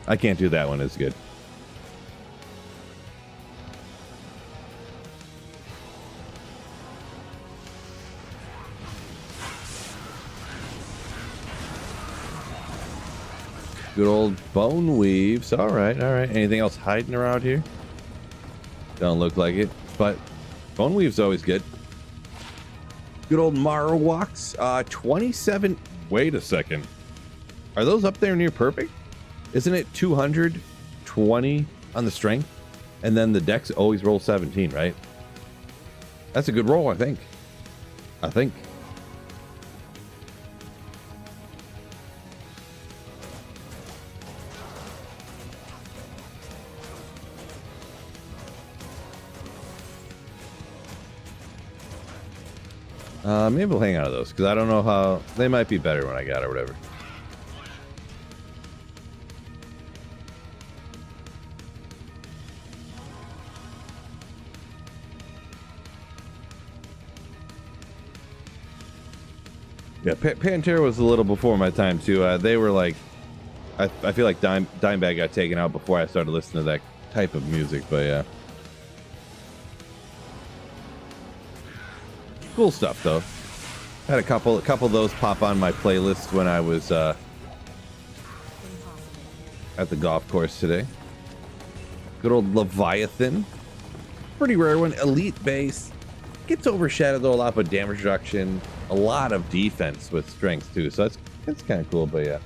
I can't do that one as good. Good old bone weaves. All right. Anything else hiding around here? Don't look like it, but bone weave's always good. Good old Marowaks. 27. Wait a second. Are those up there near perfect? Isn't it 220 on the strength? And then the dex always rolls 17, right? That's a good roll, I think. Maybe we'll hang out of those because I don't know how they might be better when I got or whatever. Yeah, Pantera was a little before my time too. They were like, I feel like Dimebag got taken out before I started listening to that type of music, but yeah. Cool stuff though. Had a couple of those pop on my playlist when I was at the golf course today. Good old Leviathan. Pretty rare one. Elite base. Gets overshadowed though a lot, but damage reduction. A lot of defense with strength too. So that's kind of cool, but yeah.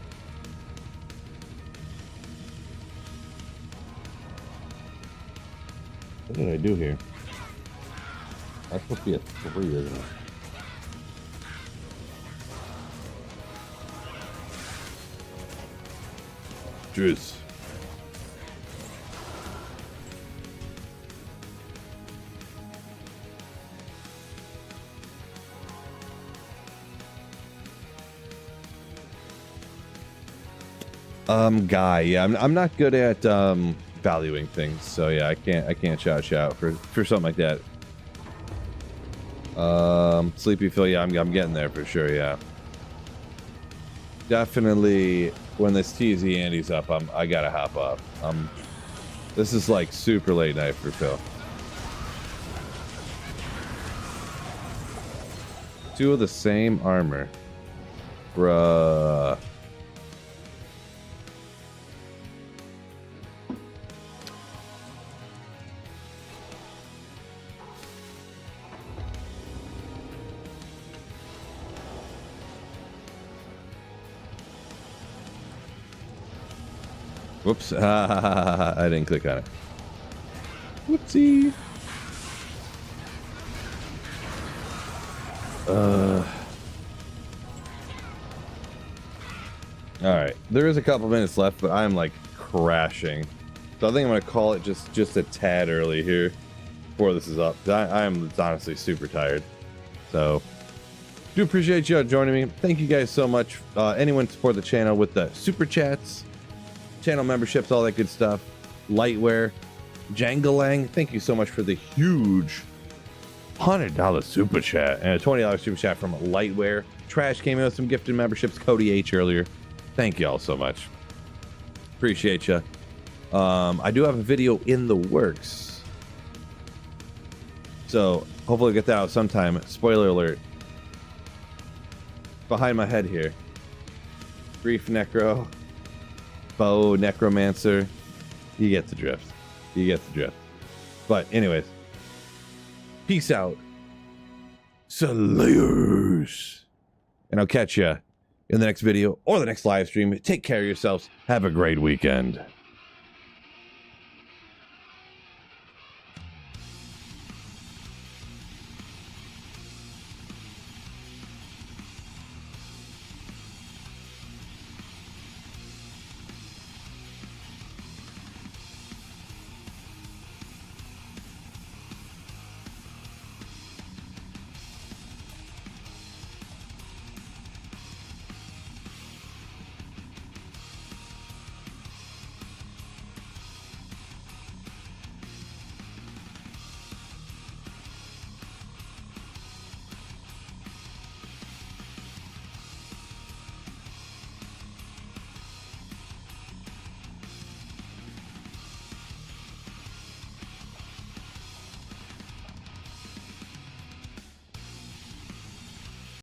What did I do here? That's supposed to be a 3, isn't it? Juice. Guy, yeah, I'm not good at valuing things, so yeah, I can't shout for something like that. Sleepy Phil, yeah, I'm getting there for sure, yeah. Definitely when this TZ Andy's up, I gotta hop up. This is like super late night for Phil. 2 of the same armor. Bruh. Whoops. I didn't click on it. Whoopsie. Alright. There is a couple minutes left, but I'm like crashing. So I think I'm going to call it just a tad early here before this is up. I'm honestly super tired. So, do appreciate you joining me. Thank you guys so much. Anyone support the channel with the super chats, channel memberships, all that good stuff. Lightwear, Jangalang, thank you so much for the huge $100 super chat and a $20 super chat from Lightwear. Trash came in with some gifted memberships. Cody H earlier. Thank you all so much. Appreciate you. I do have a video in the works, so hopefully I'll get that out sometime. Spoiler alert. Behind my head here. Grief Necro. Bow Necromancer. You get the drift. You get the drift. But anyways. Peace out. Slayers. And I'll catch ya in the next video or the next live stream. Take care of yourselves. Have a great weekend.